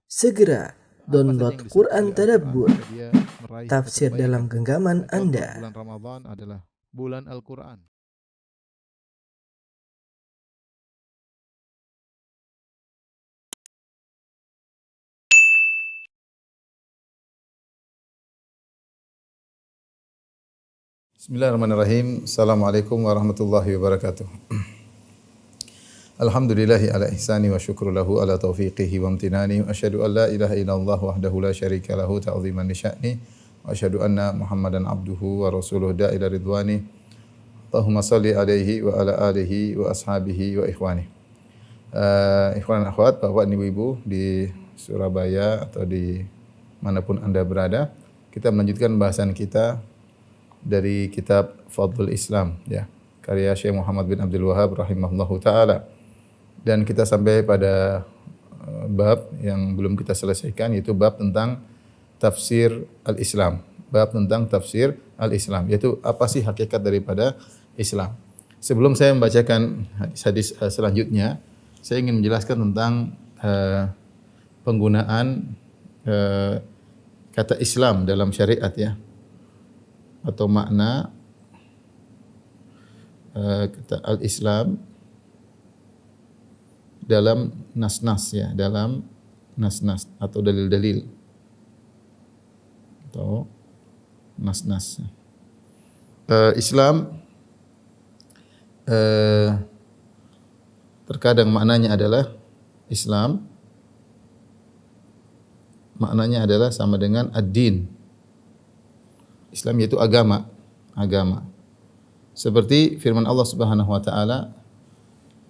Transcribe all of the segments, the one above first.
Segera download Apa saja yang Quran disebut Tadabbur, Al-Quran, maka dia meraih tafsir kebaikan. dalam genggaman Contoh Anda. bulan Ramadan adalah bulan Al-Quran. Bismillahirrahmanirrahim. Assalamualaikum warahmatullahi wabarakatuh. Alhamdulillahi ala ihsani wa syukru lahu ala taufiqihi wa amtinani. Wa asyhadu an la ilaha illallah wahdahu la syarika lahu ta'ziman li sya'ni. Wa asyhadu anna Muhammadan abduhu wa rasuluhu da'ila ridwani. Allahumma salli alaihi wa ala alihi wa ashabihi wa ikhwani. Ikhwan dan akhwat, Bapak dan Ibu di Surabaya atau di manapun Anda berada, kita melanjutkan bahasan kita dari kitab Fadlul Islam, ya, karya Syekh Muhammad bin Abdul Wahhab rahimahullahu taala. Dan kita sampai pada bab yang belum kita selesaikan, yaitu bab tentang tafsir al-Islam. Bab tentang tafsir al-Islam, yaitu apa sih hakikat daripada Islam. Sebelum saya membacakan hadis selanjutnya, saya ingin menjelaskan tentang penggunaan kata Islam dalam syariat, ya, atau makna kata al-Islam dalam nas-nas, ya, dalam nas-nas atau dalil-dalil atau nas-nas. Islam terkadang maknanya adalah Islam, maknanya adalah sama dengan ad-din. Islam yaitu agama. Seperti firman Allah Subhanahu wa taala,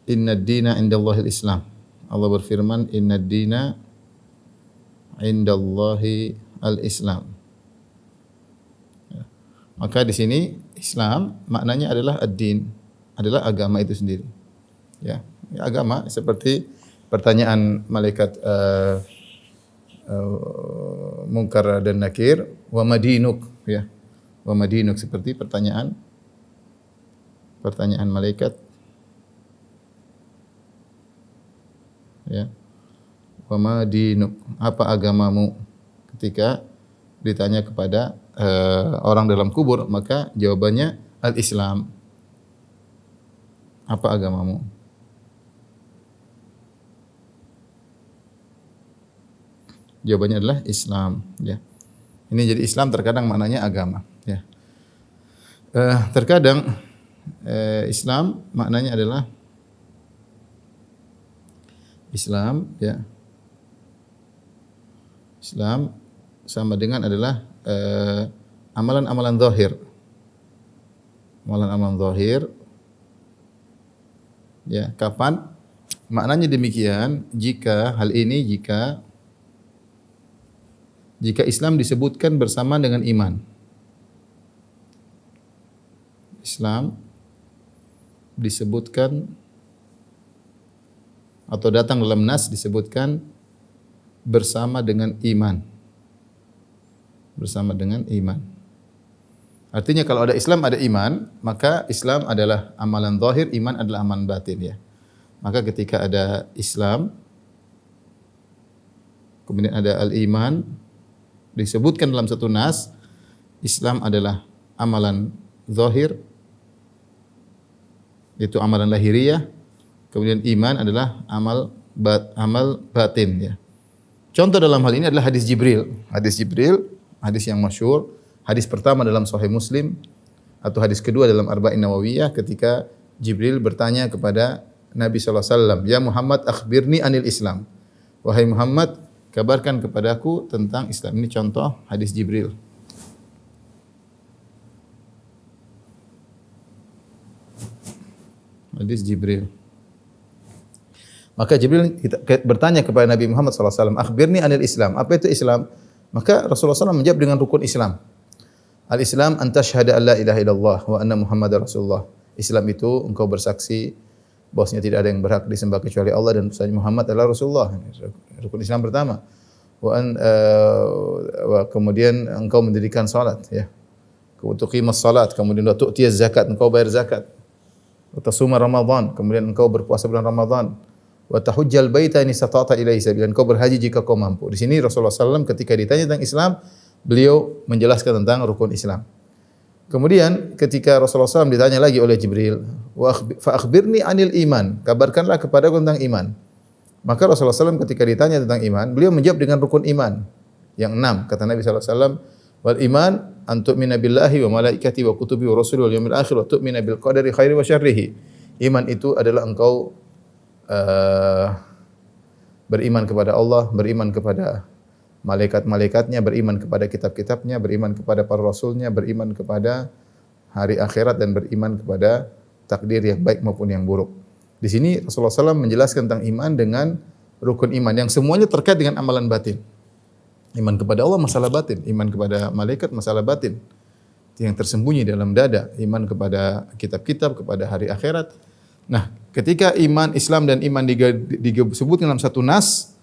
"Innad dina indallahil Islam." Allah berfirman, "Innad dina indallahi al-Islam." Ya. Maka di sini Islam maknanya adalah ad-din, adalah agama itu sendiri. Ya, agama seperti pertanyaan malaikat Munkar dan Nakir, wa madinuk, ya. Wa madinuk, seperti pertanyaan malaikat, ya. Wa madinuk, apa agamamu? Ketika ditanya kepada orang dalam kubur, maka jawabannya al-Islam. Apa agamamu? Jawabannya adalah Islam, ya. Ini jadi Islam terkadang maknanya agama, ya. Terkadang Islam maknanya adalah Islam, ya. Islam sama dengan adalah amalan-amalan zahir. Amalan-amalan zahir, ya. Kapan maknanya demikian? Jika Islam disebutkan bersama dengan iman. Islam disebutkan atau datang dalam nas disebutkan bersama dengan iman. Bersama dengan iman. Artinya kalau ada Islam ada iman, maka Islam adalah amalan zahir, iman adalah amalan batin, ya. Maka ketika ada Islam, kemudian ada al-iman, disebutkan dalam satu nas, Islam adalah amalan zahir, itu amalan lahiriah, kemudian iman adalah amal batin, ya. Contoh dalam hal ini adalah hadis Jibril. Hadis yang masyhur, hadis pertama dalam Sahih Muslim atau hadis kedua dalam Arba'in Nawawiyah, ketika Jibril bertanya kepada Nabi sallallahu alaihi wasallam, "Ya Muhammad, akhbirni anil Islam." Wahai Muhammad, kabarkan kepadaku tentang Islam. Ini contoh hadis Jibril. Hadis Jibril. Maka Jibril bertanya kepada Nabi Muhammad SAW, "Akhbirni anil Islam." Apa itu Islam? Maka Rasulullah SAW menjawab dengan rukun Islam. Al-Islam an tashhada an la ilaha illallah wa anna Muhammadar Rasulullah. Islam itu engkau bersaksi bahwasanya tidak ada yang berhak disembah kecuali Allah dan Muhammad adalah Rasulullah. Rukun Islam pertama. Kemudian engkau mendirikan salat, ya. Wa tuqimus salat, kemudian wa tu'tiyaz zakat, engkau bayar zakat. Wa tasuma Ramadan, kemudian engkau berpuasa bulan Ramadan. wa tahujjal baita in istata'ta ilaihi sabila. Kau berhaji jika kau mampu. Di sini Rasulullah SAW ketika ditanya tentang Islam, beliau menjelaskan tentang rukun Islam. Kemudian ketika Rasulullah SAW ditanya lagi oleh Jibril, fa akhbirni anil iman, kabarkanlah kepadaku tentang iman. Maka Rasulullah SAW ketika ditanya tentang iman, beliau menjawab dengan rukun iman yang 6. Kata Nabi SAW, wal iman an tu'mina billahi wa malaikati wa kutubi wa rusuli wal yawmil akhir wa tu'mina bil qadari khairi wa syarrihi. Iman itu adalah engkau beriman kepada Allah, beriman kepada malaikat-malaikatnya, beriman kepada kitab-kitabnya, beriman kepada para rasulnya, beriman kepada hari akhirat dan beriman kepada takdir yang baik maupun yang buruk. Di sini Rasulullah SAW menjelaskan tentang iman dengan rukun iman yang semuanya terkait dengan amalan batin. Iman kepada Allah masalah batin, iman kepada malaikat masalah batin yang tersembunyi dalam dada, iman kepada kitab-kitab, kepada hari akhirat. Nah, ketika iman Islam dan iman disebut dalam satu nas,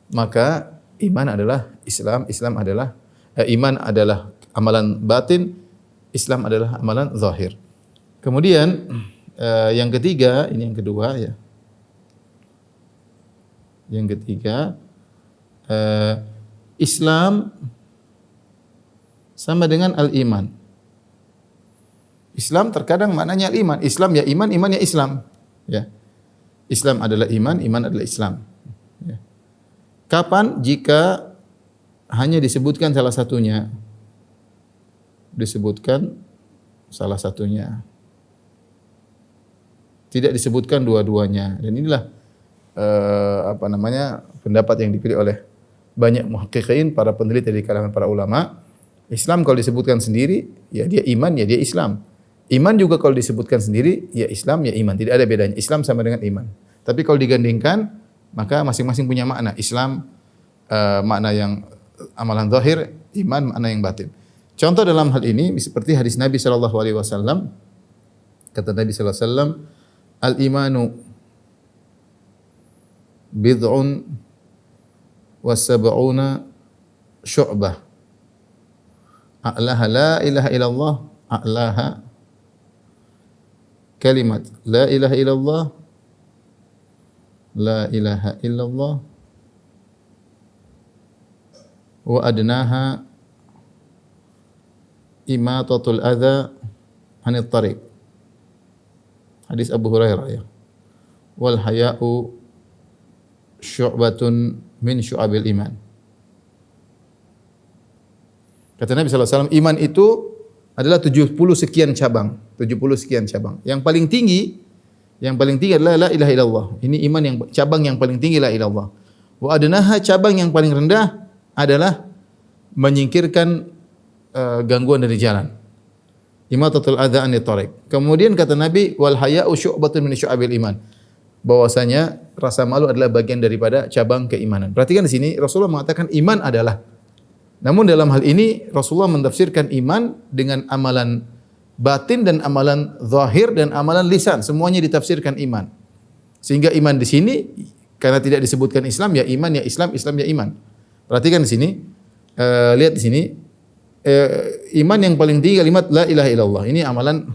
maka iman adalah Islam, iman adalah amalan batin, Islam adalah amalan zahir. Kemudian yang ketiga, ini yang kedua ya. Yang ketiga, Islam sama dengan al-iman. Islam terkadang maknanya al-iman. Islam ya iman, iman ya Islam. Ya. Islam adalah iman, iman adalah Islam. Ya. Kapan jika hanya disebutkan salah satunya? Disebutkan salah satunya. Tidak disebutkan dua-duanya. Dan inilah pendapat yang dipilih oleh banyak muhaqqiqin, para peneliti di kalangan para ulama. Islam kalau disebutkan sendiri, ya dia iman, ya dia Islam. Iman juga kalau disebutkan sendiri, ya Islam, ya iman. Tidak ada bedanya. Islam sama dengan iman. Tapi kalau digandingkan, maka masing-masing punya makna. Islam makna yang amalan zahir, iman makna yang batin. Contoh dalam hal ini seperti hadis Nabi sallallahu alaihi wasallam. Kata Nabi sallallahu alaihi wasallam, al-imanu bid'un wa sab'una syu'bah. A'laha la ilaha illallah, a'laha kalimat la ilaha illallah, la ilaha illallah, wa adnaha imatatul adza anit tariq. Hadis Abu Hurairah ya. Wal haya'u syu'batun min syu'abil iman. Kata Nabi SAW, iman itu adalah 70 sekian cabang. 70 sekian cabang. Yang paling tinggi adalah la ilaha illallah. Ini iman yang cabang yang paling tinggi la ilaha illallah. Wa adnaha, cabang yang paling rendah adalah menyingkirkan gangguan dari jalan. Imatatul adza anit thariq. Kemudian kata Nabi, wal haya'u syu'batun min syu'abil iman. Bahwasanya rasa malu adalah bagian daripada cabang keimanan. Perhatikan di sini Rasulullah mengatakan iman adalah. Namun dalam hal ini Rasulullah mentafsirkan iman dengan amalan batin dan amalan zahir dan amalan lisan. Semuanya ditafsirkan iman. Sehingga iman di sini karena tidak disebutkan Islam, ya iman, ya Islam, Islam, ya iman. Perhatikan di sini, lihat di sini, iman yang paling tinggi kalimat la ilaha illallah. Ini amalan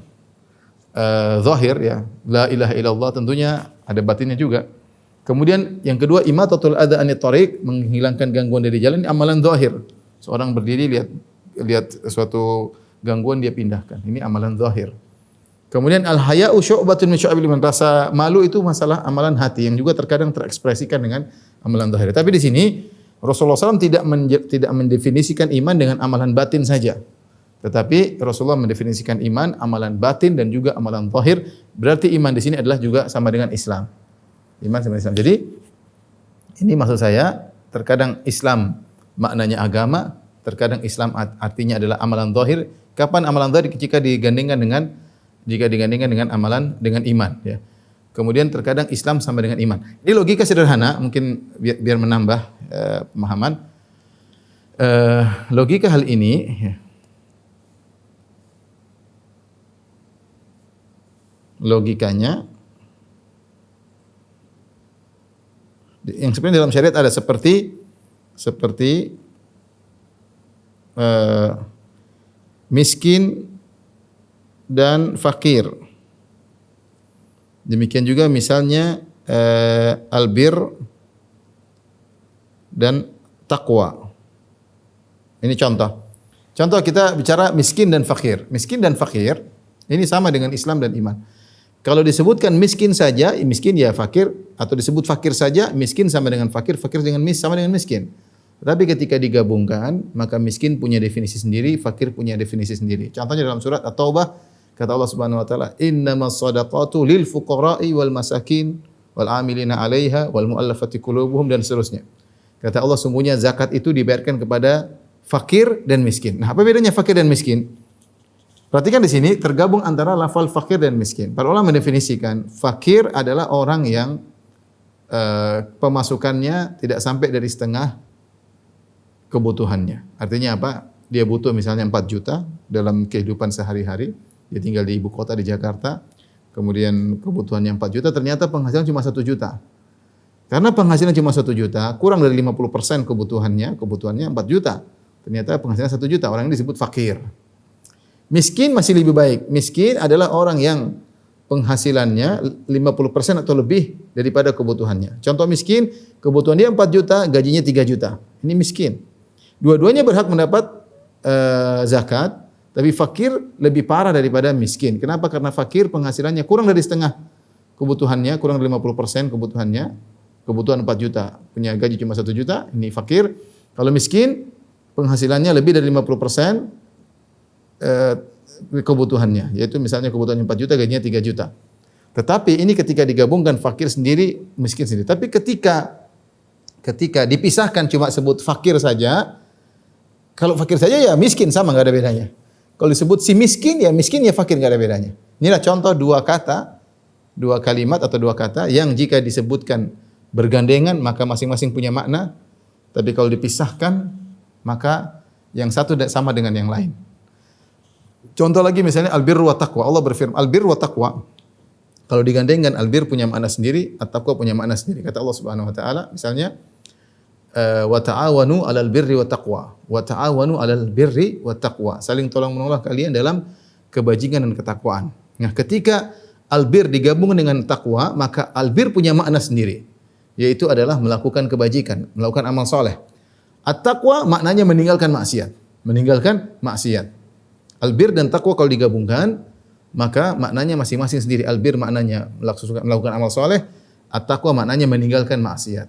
zahir ya. La ilaha illallah tentunya ada batinnya juga. Kemudian yang kedua, imatatul adza anit thariq, menghilangkan gangguan dari jalan, ini amalan zahir. Seorang berdiri lihat suatu gangguan dia pindahkan. Ini amalan zahir. Kemudian al haya'u syu'batun min syu'abil iman. Rasa malu itu masalah amalan hati yang juga terkadang terekspresikan dengan amalan zahir. Tapi di sini Rasulullah SAW tidak mendefinisikan iman dengan amalan batin saja. Tetapi Rasulullah mendefinisikan iman, amalan batin dan juga amalan zahir. Berarti iman di sini adalah juga sama dengan Islam. Iman sama Islam. Jadi ini maksud saya, terkadang Islam maknanya agama, terkadang Islam artinya adalah amalan zahir. Kapan amalan zahir? Jika digandingkan dengan amalan dengan iman ya. Kemudian terkadang Islam sama dengan iman. Ini logika sederhana, mungkin biar menambah pemahaman. Logika hal ini ya. Logikanya yang sebenarnya dalam syariat ada seperti miskin dan fakir. Demikian juga misalnya albir dan takwa. Ini contoh. Contoh kita bicara miskin dan fakir. Miskin dan fakir ini sama dengan Islam dan iman. Kalau disebutkan miskin saja, miskin ya fakir, atau disebut fakir saja, miskin sama dengan fakir, fakir sama dengan miskin. Tapi ketika digabungkan, maka miskin punya definisi sendiri, fakir punya definisi sendiri. Contohnya dalam surat At-Taubah, kata Allah Subhanahu wa taala, "Innamas shadaqatu lil fuqara'i wal masakin wal 'amilina 'alaiha wal mu'allafati qulubuhum" dan seterusnya. Kata Allah, sungguhnya zakat itu dibayarkan kepada fakir dan miskin. Nah, apa bedanya fakir dan miskin? Perhatikan di sini tergabung antara lafal fakir dan miskin. Para ulama mendefinisikan fakir adalah orang yang pemasukannya tidak sampai dari setengah kebutuhannya. Artinya apa? Dia butuh misalnya 4 juta dalam kehidupan sehari-hari. Dia tinggal di ibu kota di Jakarta. Kemudian kebutuhannya 4 juta, ternyata penghasilan cuma 1 juta. Karena penghasilan cuma 1 juta, kurang dari 50% kebutuhannya 4 juta. Ternyata penghasilan 1 juta, orang ini disebut fakir. Miskin masih lebih baik. Miskin adalah orang yang penghasilannya 50% atau lebih daripada kebutuhannya. Contoh miskin, kebutuhan dia 4 juta, gajinya 3 juta. Ini miskin. Dua-duanya berhak mendapat zakat, tapi fakir lebih parah daripada miskin. Kenapa? Karena fakir penghasilannya kurang dari setengah kebutuhannya, kurang dari 50% kebutuhannya. Kebutuhan 4 juta, punya gaji cuma 1 juta, ini fakir. Kalau miskin, penghasilannya lebih dari 50% kebutuhannya, yaitu misalnya kebutuhannya 4 juta, gajinya 3 juta. Tetapi ini ketika digabungkan fakir sendiri, miskin sendiri. Tapi ketika dipisahkan cuma sebut fakir saja, kalau fakir saja ya miskin sama, nggak ada bedanya. Kalau disebut si miskin ya fakir, nggak ada bedanya. Inilah contoh dua kalimat atau dua kata yang jika disebutkan bergandengan maka masing-masing punya makna. Tapi kalau dipisahkan maka yang satu sama dengan yang lain. Contoh lagi misalnya albir wa taqwa. Allah berfirman albir wa taqwa. Kalau digandengkan albir punya makna sendiri, at-taqwa punya makna sendiri. Kata Allah Subhanahu wa taala misalnya wa ta'awanu 'alal birri wa taqwa. Wa ta'awanu 'alal birri wa taqwa. Saling tolong-menolong kalian dalam kebajikan dan ketakwaan. Nah, ketika albir digabung dengan takwa, maka albir punya makna sendiri, yaitu adalah melakukan kebajikan, melakukan amal soleh. At-taqwa maknanya meninggalkan maksiat, Albir dan takwa kalau digabungkan, maka maknanya masing-masing sendiri. Albir maknanya melakukan amal soleh, at-taqwa maknanya meninggalkan maksiat.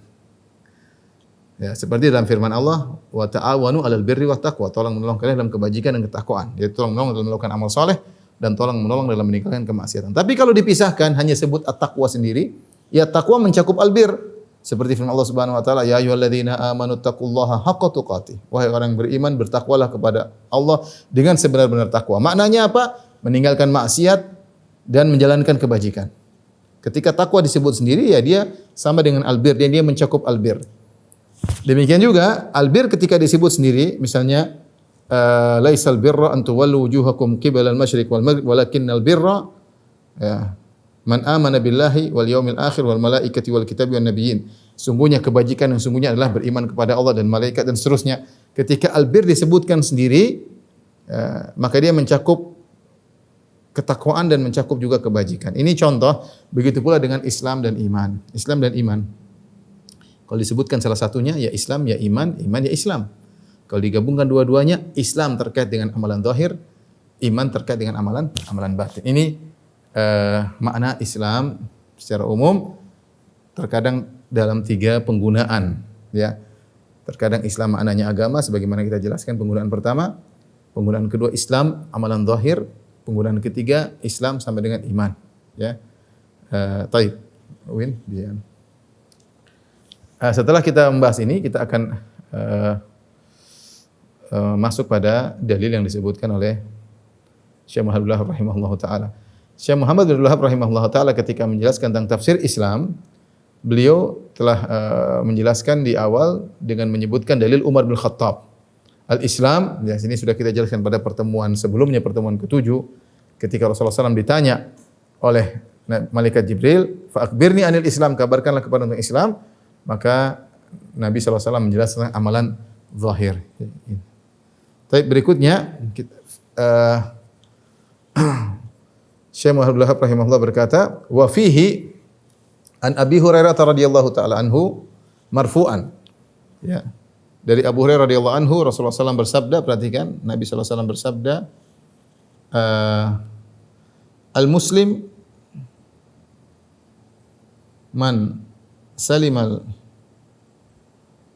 Ya, seperti dalam firman Allah, wa ta'awanu 'alal birri wat taqwa, tolong menolong kalian dalam kebajikan dan ketakwaan. Yaitu tolong menolong dalam melakukan amal soleh dan tolong menolong dalam meninggalkan kemaksiatan. Tapi kalau dipisahkan hanya sebut at-taqwa sendiri, ya taqwa mencakup albir. Seperti firman Allah Subhanahu wa taala, ya ayyuhalladzina amanu taqullaha haqqa tuqatih. Wahai orang yang beriman, bertakwalah kepada Allah dengan sebenar-benar takwa. Maknanya apa? Meninggalkan maksiat dan menjalankan kebajikan. Ketika takwa disebut sendiri, ya dia sama dengan albir, dia mencakup albir. Demikian juga albir ketika disebut sendiri, misalnya laisal birra an tuwallu wujuhakum qibala al-masyriq wal maghrib walakinnal birra ya man amana billahi wal yaumil akhir wal malaikati wal kitabi wan nabiyyin. Sungguhnya kebajikan yang sungguhnya adalah beriman kepada Allah dan malaikat dan seterusnya. Ketika albir disebutkan sendiri, maka dia mencakup ketakwaan dan mencakup juga kebajikan. Ini contoh, begitu pula dengan Islam dan iman. Islam dan iman. Kalau disebutkan salah satunya ya Islam, ya iman, iman ya Islam. Kalau digabungkan dua-duanya, Islam terkait dengan amalan zahir, iman terkait dengan amalan batin. Ini makna Islam secara umum, terkadang dalam 3 penggunaan, ya. Terkadang Islam maknanya agama sebagaimana kita jelaskan penggunaan pertama, penggunaan kedua Islam amalan zahir, penggunaan ketiga Islam sampai dengan iman, ya. Taib. Win, dia. Setelah kita membahas ini, kita akan masuk pada dalil yang disebutkan oleh Syekh Muhammad bin Abdul Wahhab rahimahullahu taala. Syekh Muhammad bin Abdul Wahhab rahimahullahu taala ketika menjelaskan tentang tafsir Islam, beliau telah menjelaskan di awal dengan menyebutkan dalil Umar bin Khattab. Al-Islam, ya sini sudah kita jelaskan pada pertemuan sebelumnya, pertemuan ke-7, ketika Rasulullah SAW ditanya oleh malaikat Jibril, fa akhbirni anil Islam, kabarkanlah kepada tentang Islam. Maka Nabi SAW menjelaskan amalan zahir. Tapi berikutnya Syekh Muhammad bin Abdul Wahhab rahimahullah berkata, wa fihi An Abi Hurairah radhiyallahu taala anhu marfu'an. Ya. Dari Abu Hurairah radhiyallahu anhu Rasulullah SAW bersabda, perhatikan, Nabi SAW bersabda, al-muslim man salimal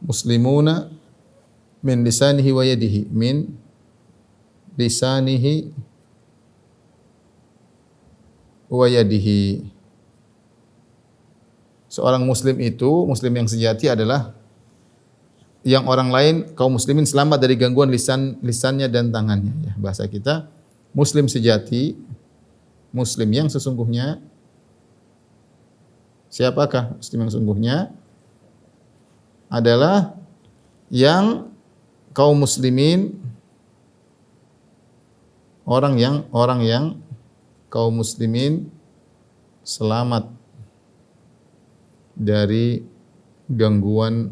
muslimuna min lisanihi wa yadihi, min lisanihi wa yadihi. Seorang muslim itu, muslim yang sejati adalah yang orang lain, kaum muslimin selamat dari gangguan lisannya dan tangannya. Ya, bahasa kita, muslim sejati, muslim yang sesungguhnya. Siapakah muslim yang sesungguhnya? Adalah yang kaum muslimin, orang yang kaum muslimin selamat dari gangguan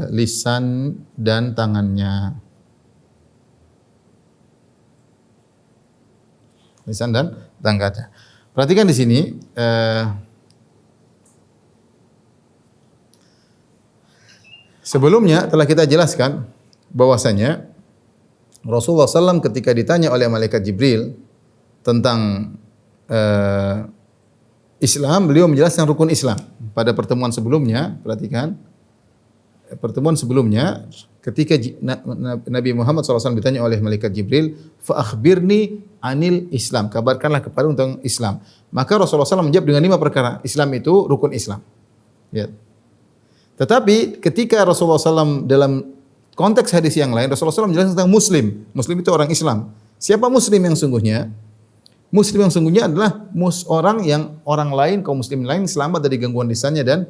lisan dan tangannya. Lisan dan tangannya. Perhatikan di sini, sebelumnya telah kita jelaskan bahwasanya Rasulullah SAW ketika ditanya oleh malaikat Jibril tentang Islam, beliau menjelaskan rukun Islam. Pada pertemuan sebelumnya, perhatikan, pertemuan sebelumnya ketika Nabi Muhammad SAW ditanya oleh malaikat Jibril, fa akhbirni anil Islam, kabarkanlah kepada tentang Islam. Maka Rasulullah SAW menjawab dengan 5 perkara. Islam itu rukun Islam. Ya. Tetapi ketika Rasulullah SAW dalam konteks hadis yang lain, Rasulullah SAW menjelaskan tentang Muslim. Muslim itu orang Islam. Siapa Muslim yang sungguhnya? Muslim yang sungguhnya adalah orang lain, kaum muslim lain selamat dari gangguan lisannya dan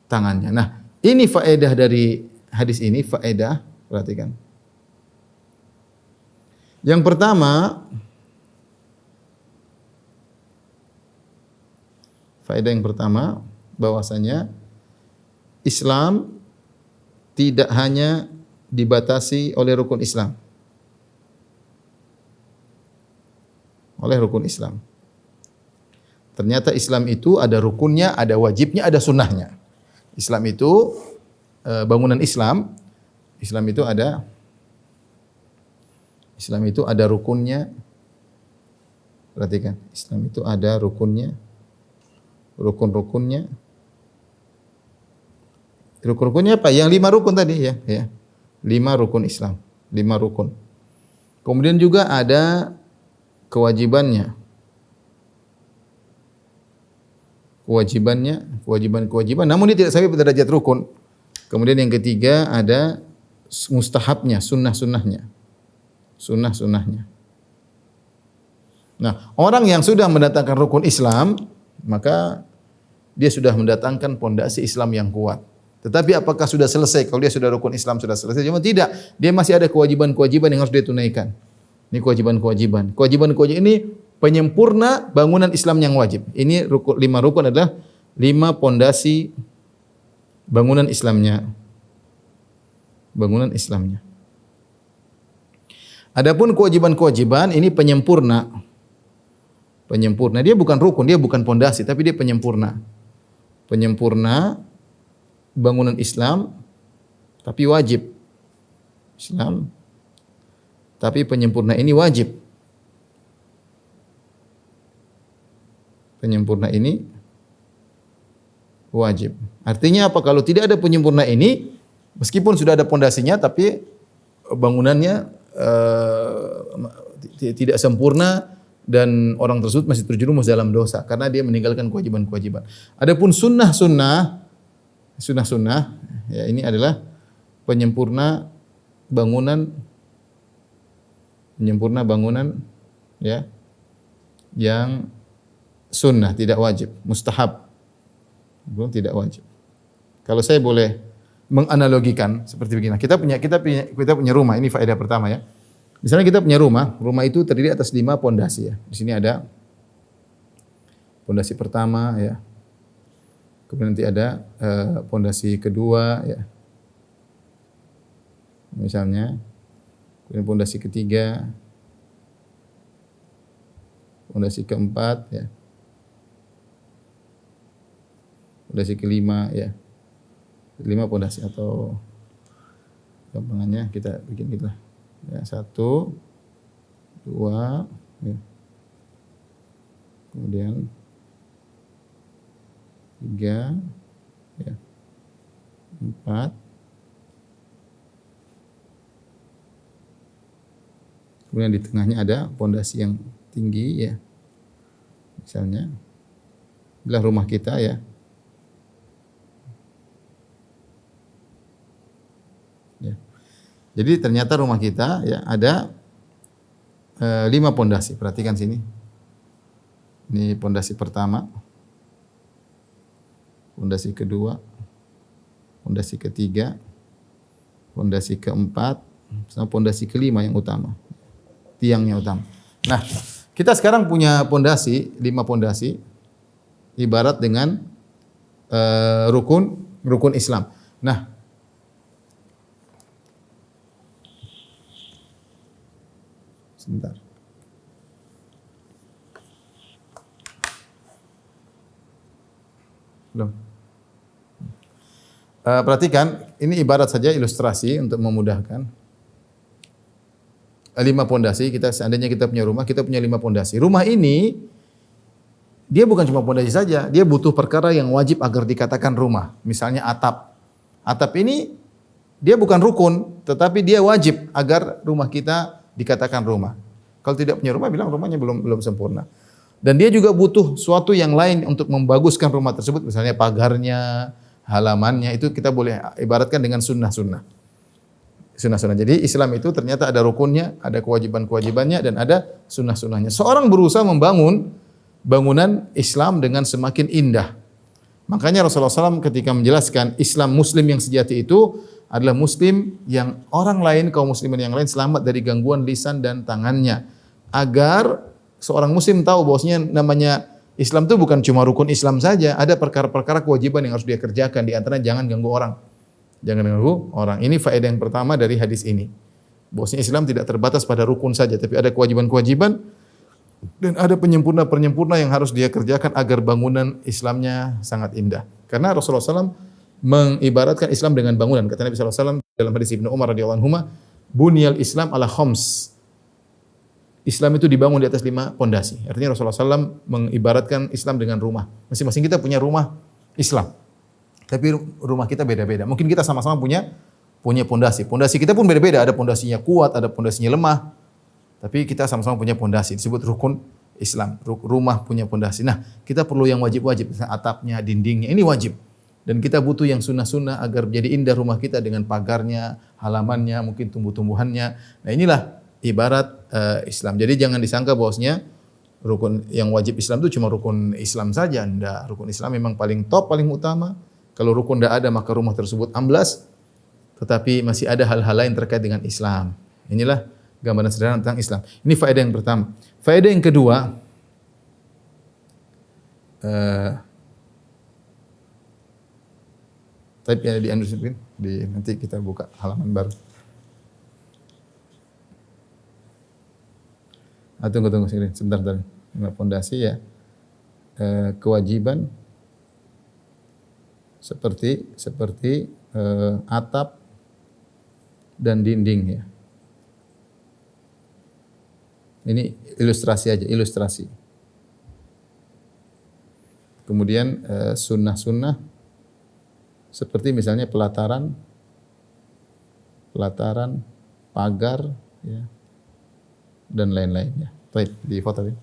tangannya. Nah, ini faedah dari hadis ini, faedah, perhatikan. Yang pertama, faedah yang pertama bahwasanya Islam tidak hanya dibatasi oleh rukun Islam. Oleh rukun Islam. Ternyata Islam itu ada rukunnya, ada wajibnya, ada sunnahnya. Islam itu bangunan Islam. Islam itu ada rukunnya. Perhatikan, Islam itu ada rukunnya, rukun-rukunnya. Rukun-rukunnya apa? Yang 5 rukun tadi ya. 5 rukun Islam, 5 rukun. Kemudian juga ada kewajiban-kewajiban. Namun dia tidak sampai pada derajat rukun. Kemudian yang ketiga ada mustahabnya, sunnah-sunnahnya. Nah, orang yang sudah mendatangkan rukun Islam, maka dia sudah mendatangkan pondasi Islam yang kuat. Tetapi apakah sudah selesai? Kalau dia sudah rukun Islam sudah selesai? Cuma tidak. Dia masih ada kewajiban-kewajiban yang harus dia tunaikan. Ini kewajiban-kewajiban. Kewajiban-kewajiban ini penyempurna bangunan Islam yang wajib. Ini 5 rukun adalah 5 pondasi bangunan Islamnya. Bangunan Islamnya. Adapun kewajiban-kewajiban ini penyempurna. Penyempurna. Dia bukan rukun, dia bukan pondasi, tapi dia penyempurna. Penyempurna bangunan Islam tapi wajib. Islam tapi penyempurna ini wajib. Penyempurna ini wajib. Artinya apa? Kalau tidak ada penyempurna ini, meskipun sudah ada pondasinya, tapi bangunannya tidak sempurna dan orang tersebut masih terjerumus dalam dosa karena dia meninggalkan kewajiban-kewajiban. Adapun sunnah-sunnah ya ini adalah penyempurna bangunan ya yang sunnah, tidak wajib, mustahab. Belum tidak wajib. Kalau saya boleh menganalogikan seperti begini. Kita punya rumah, ini faedah pertama ya. Misalnya kita punya rumah itu terdiri atas 5 pondasi ya. Di sini ada pondasi pertama ya. Kemudian nanti ada pondasi kedua ya. Misalnya kemudian pondasi ketiga, pondasi keempat ya. Pondasi kelima ya. 5 pondasi atau gampangannya kita bikin gitu lah. Ya, 1, 2, ya. Kemudian 3, ya. 4. Kemudian di tengahnya ada pondasi yang tinggi ya. Misalnya adalah rumah kita ya. Ya. Jadi ternyata rumah kita ya ada 5 pondasi. Perhatikan sini. Ini pondasi pertama, pondasi kedua, pondasi ketiga, pondasi keempat, sama pondasi kelima yang utama. Tiangnya utama. Nah, kita sekarang punya pondasi, 5 pondasi, ibarat dengan rukun Islam. Nah, sebentar. Belum. Perhatikan, ini ibarat saja ilustrasi untuk memudahkan. 5 pondasi, seandainya kita punya rumah, kita punya 5 pondasi. Rumah ini dia bukan cuma pondasi saja, dia butuh perkara yang wajib agar dikatakan rumah. Misalnya atap. Atap ini dia bukan rukun, tetapi dia wajib agar rumah kita dikatakan rumah. Kalau tidak punya rumah, bilang rumahnya belum sempurna. Dan dia juga butuh suatu yang lain untuk membaguskan rumah tersebut, misalnya pagarnya, halamannya, itu kita boleh ibaratkan dengan sunnah-sunnah. Sunnah-sunnah. Jadi Islam itu ternyata ada rukunnya, ada kewajiban-kewajibannya, dan ada sunnah-sunnahnya. Seorang berusaha membangun bangunan Islam dengan semakin indah. Makanya Rasulullah SAW ketika menjelaskan Islam Muslim yang sejati itu adalah Muslim yang orang lain, kaum muslimin yang lain selamat dari gangguan lisan dan tangannya. Agar seorang Muslim tahu bahwasanya namanya Islam itu bukan cuma rukun Islam saja, ada perkara-perkara kewajiban yang harus dia kerjakan. Di antaranya jangan ganggu orang. Jangan ganggu orang. Ini faedah yang pertama dari hadis ini. Bahwasanya Islam tidak terbatas pada rukun saja, tapi ada kewajiban-kewajiban dan ada penyempurna-penyempurna yang harus dia kerjakan agar bangunan Islamnya sangat indah. Karena Rasulullah SAW mengibaratkan Islam dengan bangunan. Kata Nabi SAW dalam hadis Ibnu Umar radhiyallahu anhu, "Bunyal Islam ala khams." Islam itu dibangun di atas 5 pondasi. Artinya Rasulullah SAW mengibaratkan Islam dengan rumah. Masing-masing kita punya rumah Islam. Tapi rumah kita beda-beda. Mungkin kita sama-sama punya pondasi. Pondasi kita pun beda-beda. Ada pondasinya kuat, ada pondasinya lemah. Tapi kita sama-sama punya pondasi. Disebut rukun Islam. Rumah punya pondasi. Nah, kita perlu yang wajib-wajib. Misalnya atapnya, dindingnya. Ini wajib. Dan kita butuh yang sunnah-sunnah agar jadi indah rumah kita dengan pagarnya, halamannya, mungkin tumbuh-tumbuhannya. Nah, inilah ibarat Islam. Jadi jangan disangka bahwasanya rukun yang wajib Islam itu cuma rukun Islam saja. Enggak, rukun Islam memang paling top, paling utama. Kalau rukun tidak ada maka rumah tersebut amblas. Tetapi masih ada hal-hal lain terkait dengan Islam. Inilah gambaran sederhana tentang Islam. Ini faedah yang pertama. Faedah yang kedua, tapi ya di nanti kita buka halaman baru. Tunggu sini, sebentar. Pondasi ya, kewajiban seperti atap dan dinding ya. Ini ilustrasi aja, ilustrasi. Kemudian sunnah-sunnah seperti misalnya pelataran, pagar ya, dan lain-lainnya. Baik, di foto ini.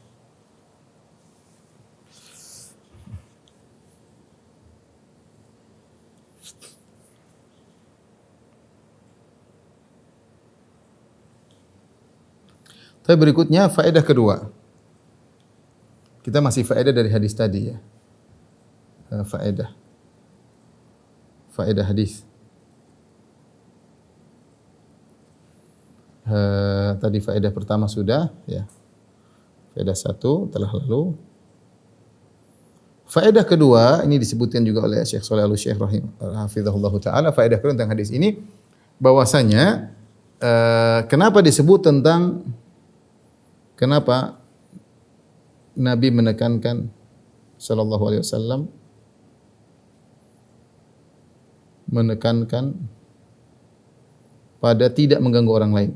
Tapi berikutnya faedah kedua. Kita masih faedah dari hadis tadi ya. Faedah hadis. Tadi faedah pertama sudah ya. Faedah 1 telah lalu. Faedah kedua ini disebutkan juga oleh Syekh Shalih Al-Syekh hafizahullah taala. Faedah kedua tentang hadis ini bahwasanya kenapa disebut tentang kenapa Nabi menekankan sallallahu alaihi wasallam menekankan pada tidak mengganggu orang lain.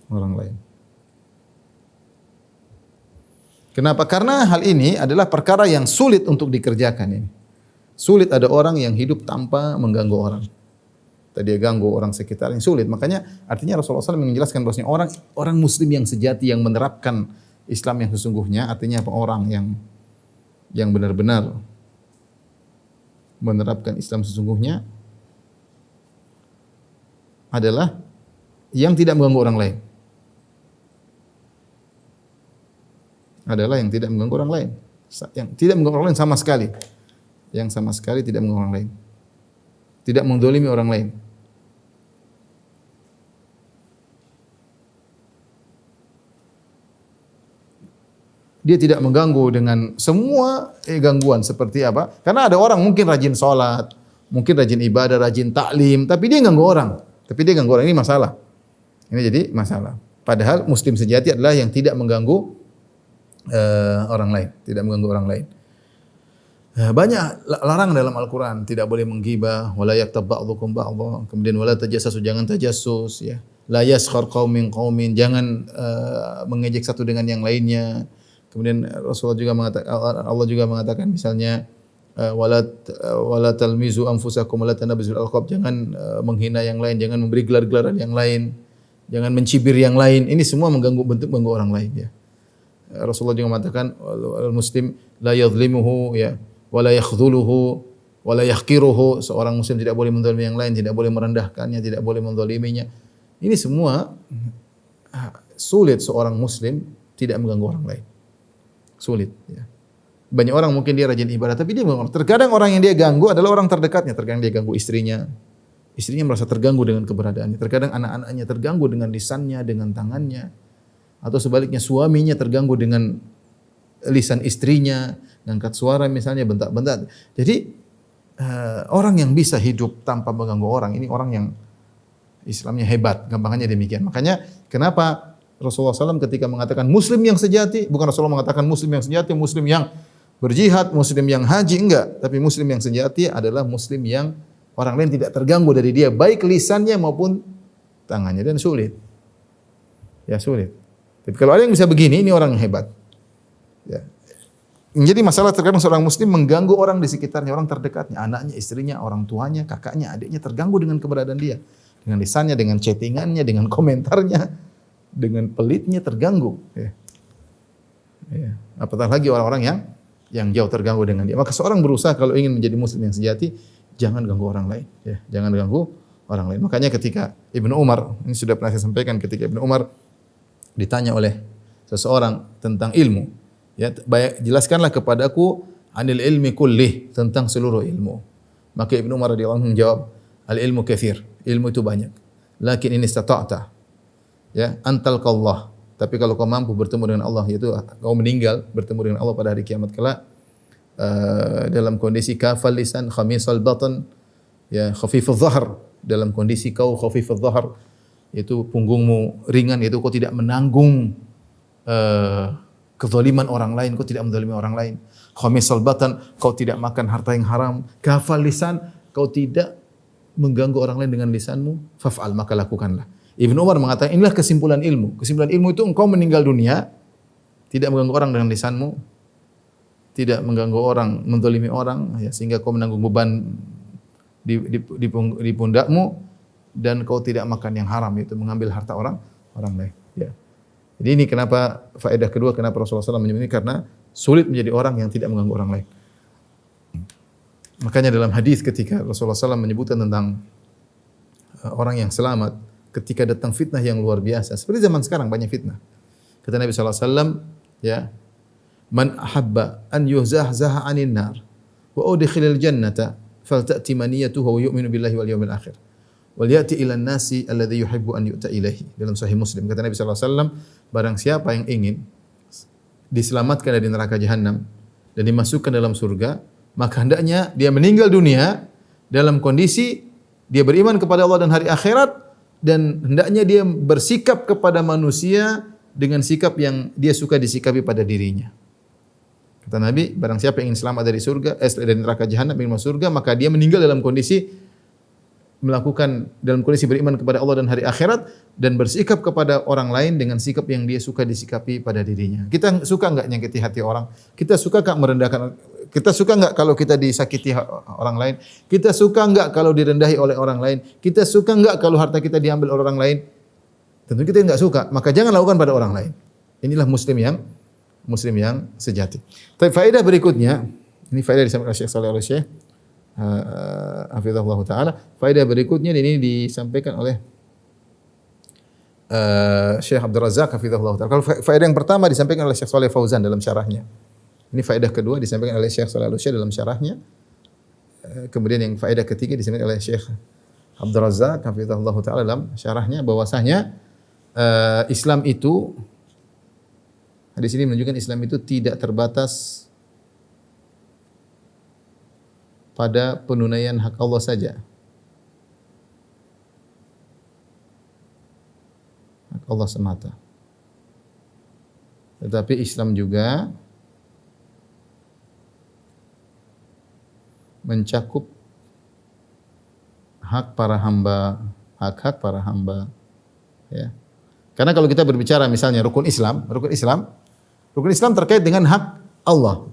Orang lain. Kenapa? Karena hal ini adalah perkara yang sulit untuk dikerjakan ini. Sulit ada orang yang hidup tanpa mengganggu orang. Tadi dia ganggu orang sekitar yang sulit. Makanya artinya Rasulullah SAW menjelaskan bahwasanya orang muslim yang sejati yang menerapkan Islam yang sesungguhnya, artinya apa? Orang yang benar-benar menerapkan Islam sesungguhnya adalah yang tidak mengganggu orang lain. Adalah yang tidak mengganggu orang lain. Yang tidak mengganggu orang lain sama sekali. Yang sama sekali tidak mengganggu orang lain. Tidak menzalimi orang lain. Dia tidak mengganggu dengan semua gangguan seperti apa? Karena ada orang mungkin rajin sholat, mungkin rajin ibadah, rajin taklim, tapi dia ganggu orang. Tapi dia ganggu orang, ini masalah. Ini jadi masalah. Padahal muslim sejati adalah yang tidak mengganggu orang lain, tidak mengganggu orang lain. Banyak larangan dalam Al-Quran, tidak boleh menggibah, wala yaktab ba'dukum ba'dha, kemudian wala tajassasu, jangan tajassus, ya. La yaskhar qaumin qaumin, jangan mengejek satu dengan yang lainnya. Kemudian Rasulullah juga mengatakan, Allah juga mengatakan misalnya wala talmizu anfusakum wala tanabizu al-alqab, jangan menghina yang lain, jangan memberi gelar-gelaran yang lain, jangan mencibir yang lain. Ini semua bentuk mengganggu orang lain, ya. Rasulullah juga mengatakan al-muslim la yadhlimuhu, ya, wala yakhdhuluhu wala yahqiruhu. Seorang muslim tidak boleh menzalimi yang lain, tidak boleh merendahkannya, tidak boleh menzaliminya. Ini semua sulit seorang muslim tidak mengganggu orang lain. Sulit, ya. Banyak orang mungkin dia rajin ibadah tapi dia mengganggu. Terkadang orang yang dia ganggu adalah orang terdekatnya. Terkadang dia ganggu istrinya. Istrinya merasa terganggu dengan keberadaannya. Terkadang anak-anaknya terganggu dengan lisannya, dengan tangannya. Atau sebaliknya suaminya terganggu dengan lisan istrinya, ngangkat suara misalnya, bentak-bentak. Jadi orang yang bisa hidup tanpa mengganggu orang, ini orang yang Islamnya hebat, gampangannya demikian. Makanya kenapa Rasulullah SAW ketika mengatakan muslim yang sejati, bukan Rasulullah mengatakan muslim yang sejati, muslim yang berjihad, muslim yang haji, enggak. Tapi muslim yang sejati adalah muslim yang orang lain tidak terganggu dari dia, baik lisannya maupun tangannya. Dan sulit. Ya sulit. Tapi kalau ada yang bisa begini, ini orang yang hebat. Ya. Menjadi masalah terkadang seorang muslim mengganggu orang di sekitarnya, orang terdekatnya, anaknya, istrinya, orang tuanya, kakaknya, adiknya terganggu dengan keberadaan dia. Dengan lisannya, dengan chattingannya, dengan komentarnya, dengan pelitnya terganggu. Ya. Ya. Apatah lagi orang-orang yang jauh terganggu dengan dia. Maka seorang berusaha kalau ingin menjadi muslim yang sejati, jangan ganggu orang lain. Ya. Jangan ganggu orang lain. Makanya ketika Ibnu Umar, ini sudah pernah saya sampaikan, ketika Ibnu Umar ditanya oleh seseorang tentang ilmu, ya, jelaskanlah kepadaku anil ilmi kullih, tentang seluruh ilmu. Maka Ibnu Umar radhiyallahu anhu menjawab, al ilmu katsir, ilmu itu banyak. Lakin in istata'ta, ya, antalqallah. Tapi kalau kau mampu bertemu dengan Allah, yaitu kau meninggal bertemu dengan Allah pada hari kiamat kelak dalam kondisi kafal lisan, khamisal batan, ya, khafifudz dhahr, dalam kondisi kau khafifudz dhahr, yaitu punggungmu ringan, yaitu kau tidak menanggung kezaliman orang lain, kau tidak menzalimi orang lain. Khamisal batan, kau tidak makan harta yang haram. Kafal lisan, kau tidak mengganggu orang lain dengan lisanmu. Faf'al, maka lakukanlah. Ibnu Umar mengatakan inilah kesimpulan ilmu. Kesimpulan ilmu itu engkau meninggal dunia tidak mengganggu orang dengan lisanmu, tidak mengganggu orang, menzalimi orang, ya, sehingga kau menanggung beban di pundakmu, dan kau tidak makan yang haram, itu mengambil harta orang lain. Ya. Jadi ini kenapa faedah kedua kenapa Rasulullah SAW menyebut ini, karena sulit menjadi orang yang tidak mengganggu orang lain. Makanya dalam hadis ketika Rasulullah SAW menyebutkan tentang orang yang selamat ketika datang fitnah yang luar biasa, seperti zaman sekarang banyak fitnah. Kata Nabi SAW, ya, man ahabba an yuhzahzaha 'anil nar wa udkhilal jannata falta'ti maniyatuhu wa yu'minu billahi wal yawmil akhir. Wal ya'ti ilan nasi alladhi yuhibbu an yu'ta ilaihi. Dalam Sahih Muslim kata Nabi sallallahu alaihi wasallam, barang siapa yang ingin diselamatkan dari neraka jahanam dan dimasukkan dalam surga, maka hendaknya dia meninggal dunia dalam kondisi dia beriman kepada Allah dan hari akhirat, dan hendaknya dia bersikap kepada manusia dengan sikap yang dia suka disikapi pada dirinya. Kata Nabi, barang siapa yang ingin selamat dari surga, dari neraka jahanam, ingin masuk surga, maka dia meninggal dalam kondisi beriman kepada Allah dan hari akhirat dan bersikap kepada orang lain dengan sikap yang dia suka disikapi pada dirinya. Kita suka enggak nyakiti hati orang? Kita suka enggak merendahkan? Kita suka enggak kalau kita disakiti orang lain? Kita suka enggak kalau direndahi oleh orang lain? Kita suka enggak kalau harta kita diambil oleh orang lain? Tentu kita enggak suka, maka jangan lakukan pada orang lain. Inilah muslim yang sejati. Tapi faedah berikutnya, ini faedah disampaikan oleh Syekh Shalih Al-Syekh hafizahullah taala. Faedah berikutnya ini disampaikan oleh Syekh Abdul Razak hafizahullah taala. Kalau faedah yang pertama disampaikan oleh Syekh Shalih Fauzan dalam syarahnya. Ini faedah kedua disampaikan oleh Syekh Shalih Al-Syekh dalam syarahnya. Kemudian yang faedah ketiga disampaikan oleh Syekh Abdul Razak hafizahullah taala dalam syarahnya bahwasanya Islam itu, hadis ini menunjukkan Islam itu tidak terbatas pada penunaian hak Allah saja. Hak Allah semata. Tetapi Islam juga mencakup hak para hamba, hak-hak para hamba. Ya. Karena kalau kita berbicara misalnya rukun Islam terkait dengan hak Allah.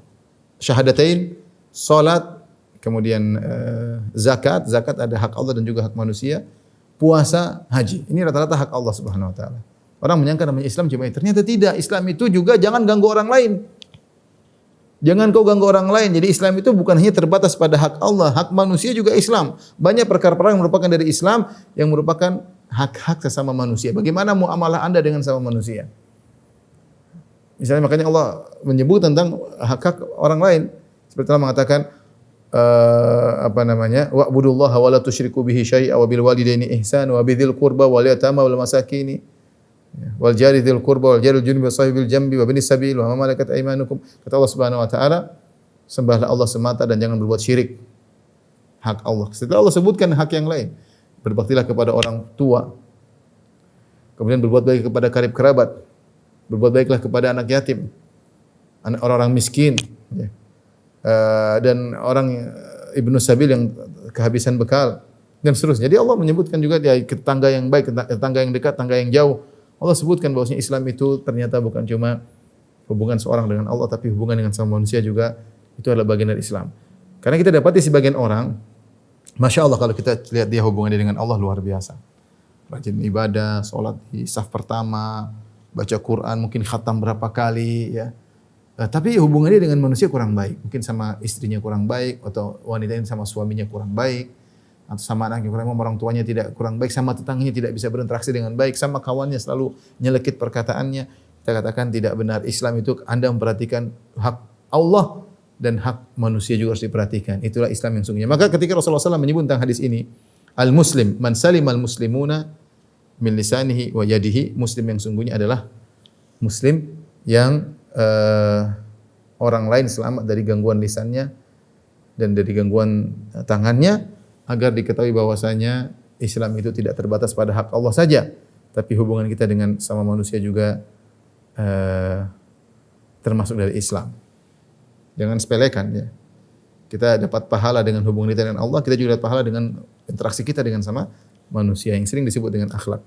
Syahadatain, salat, kemudian zakat ada hak Allah dan juga hak manusia, puasa, haji. Ini rata-rata hak Allah Subhanahu wa taala. Orang menyangka namanya Islam cuma itu. Ternyata tidak. Islam itu juga jangan ganggu orang lain. Jangan kau ganggu orang lain. Jadi Islam itu bukan hanya terbatas pada hak Allah, hak manusia juga Islam. Banyak perkara-perkara yang merupakan dari Islam yang merupakan hak-hak sesama manusia. Bagaimana muamalah Anda dengan sesama manusia? Misalnya makanya Allah menyebut tentang hak-hak orang lain. Seperti Allah mengatakan wa'budullaha wa la tusyriku bihi syai'a wa bil walidaini ihsan wa bidzil qurba wal yatama wal masakin wal jari dzil qurba wal jari junubi sahibil jambi wa binis sabil wa ma malakat aymanukum. Kata Allah Subhanahu wa taala, sembahlah Allah semata dan jangan berbuat syirik. Hak Allah. Setelah Allah sebutkan hak yang lain, berbaktilah kepada orang tua. Kemudian berbuat baik kepada karib kerabat. Berbuat baiklah kepada anak yatim, orang-orang miskin, ya. Dan orang ibnu sabil yang kehabisan bekal dan seterusnya. Jadi Allah menyebutkan juga dia tetangga yang baik, tetangga yang dekat, tetangga yang jauh. Allah sebutkan bahwasanya Islam itu ternyata bukan cuma hubungan seorang dengan Allah, tapi hubungan dengan sama manusia juga itu adalah bagian dari Islam. Karena kita dapati sebagian orang, masya Allah kalau kita lihat dia hubungannya dengan Allah luar biasa. Rajin ibadah, sholat di saf pertama, baca Quran, mungkin khatam berapa kali, ya. Tapi hubungannya dengan manusia kurang baik. Mungkin sama istrinya kurang baik, atau wanita ini sama suaminya kurang baik, atau sama anaknya kurang baik, orang tuanya tidak kurang baik, sama tetangganya tidak bisa berinteraksi dengan baik, sama kawannya selalu nyelekit perkataannya. Kita katakan tidak benar. Islam itu Anda memperhatikan hak Allah dan hak manusia juga harus diperhatikan. Itulah Islam yang sungguhnya. Maka ketika Rasulullah SAW menyebut tentang hadis ini, al-muslim man salimal muslimuna min lisanihi wa yadihi, muslim yang sungguhnya adalah muslim yang orang lain selamat dari gangguan lisannya dan dari gangguan tangannya, agar diketahui bahwasanya Islam itu tidak terbatas pada hak Allah saja, tapi hubungan kita dengan sama manusia juga termasuk dari Islam. Jangan sepelekan, ya. Kita dapat pahala dengan hubungan kita dengan Allah, kita juga dapat pahala dengan interaksi kita dengan sama manusia yang sering disebut dengan akhlak.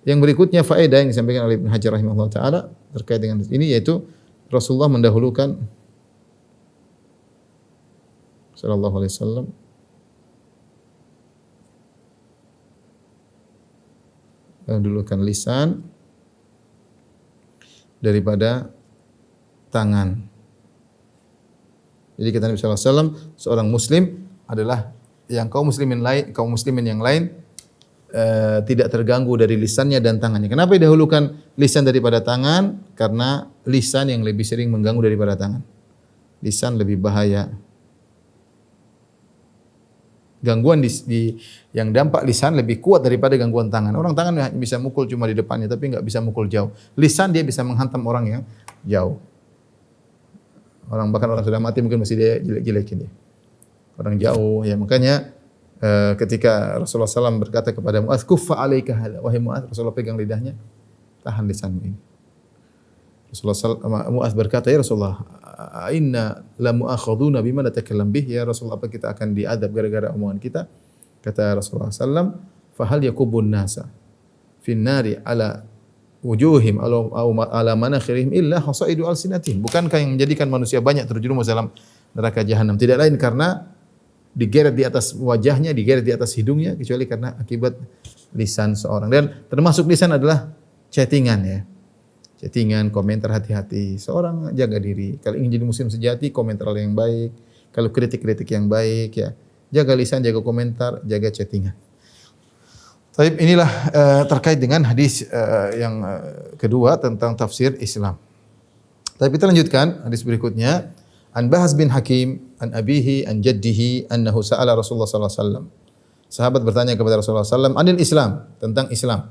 Yang berikutnya faedah yang disampaikan oleh Ibnu Hajar rahimahullah taala terkait dengan ini, yaitu Rasulullah mendahulukan sallallahu alaihi wasallam mendahulukan lisan daripada tangan. Jadi kata Nabi sallallahu alaihi wasallam, seorang muslim adalah yang kaum muslimin yang lain tidak terganggu dari lisannya dan tangannya. Kenapa didahulukan lisan daripada tangan? Karena lisan yang lebih sering mengganggu daripada tangan. Lisan lebih bahaya. Gangguan yang dampak lisan lebih kuat daripada gangguan tangan. Orang tangan bisa mukul cuma di depannya, tapi enggak bisa mukul jauh. Lisan dia bisa menghantam orang yang jauh. Bahkan orang sudah mati mungkin masih dia jelek-jelekin dia. Orang jauh, ya. Makanya ketika Rasulullah SAW berkata kepada Mu'adz, "Kuffa 'alaika hadza." Wahai Mu'adz, Rasulullah pegang lidahnya, tahan lisanmu ini. Mu'adz berkata, "Ya Rasulullah, inna la mu'akhaduna bima natakallam bih." Ya Rasulullah, apa kita akan diadab gara-gara omongan kita? Kata Rasulullah sallam, "Fa hal yakubun nasa fin nari ala wujuhim aw ala manakhirihim illa hasaidu alsinatihim." Bukankah yang menjadikan manusia banyak terjerumus dalam neraka jahanam tidak lain karena digeret di atas wajahnya, digeret di atas hidungnya, kecuali karena akibat lisan seorang. Dan termasuk lisan adalah chattingan ya. Chattingan, komentar, hati-hati. Seorang jaga diri. Kalau ingin jadi muslim sejati, komentar yang baik. Kalau kritik-kritik yang baik ya. Jaga lisan, jaga komentar, jaga chattingan. Tapi inilah terkait dengan hadis yang kedua tentang tafsir Islam. Tapi kita lanjutkan hadis berikutnya. An Bahz bin Hakim an abihi an jaddihi annahu sa'ala Rasulullah sallallahu alaihi wasallam. Sahabat bertanya kepada Rasulullah sallallahu alaihi wasallam anil Islam, tentang Islam.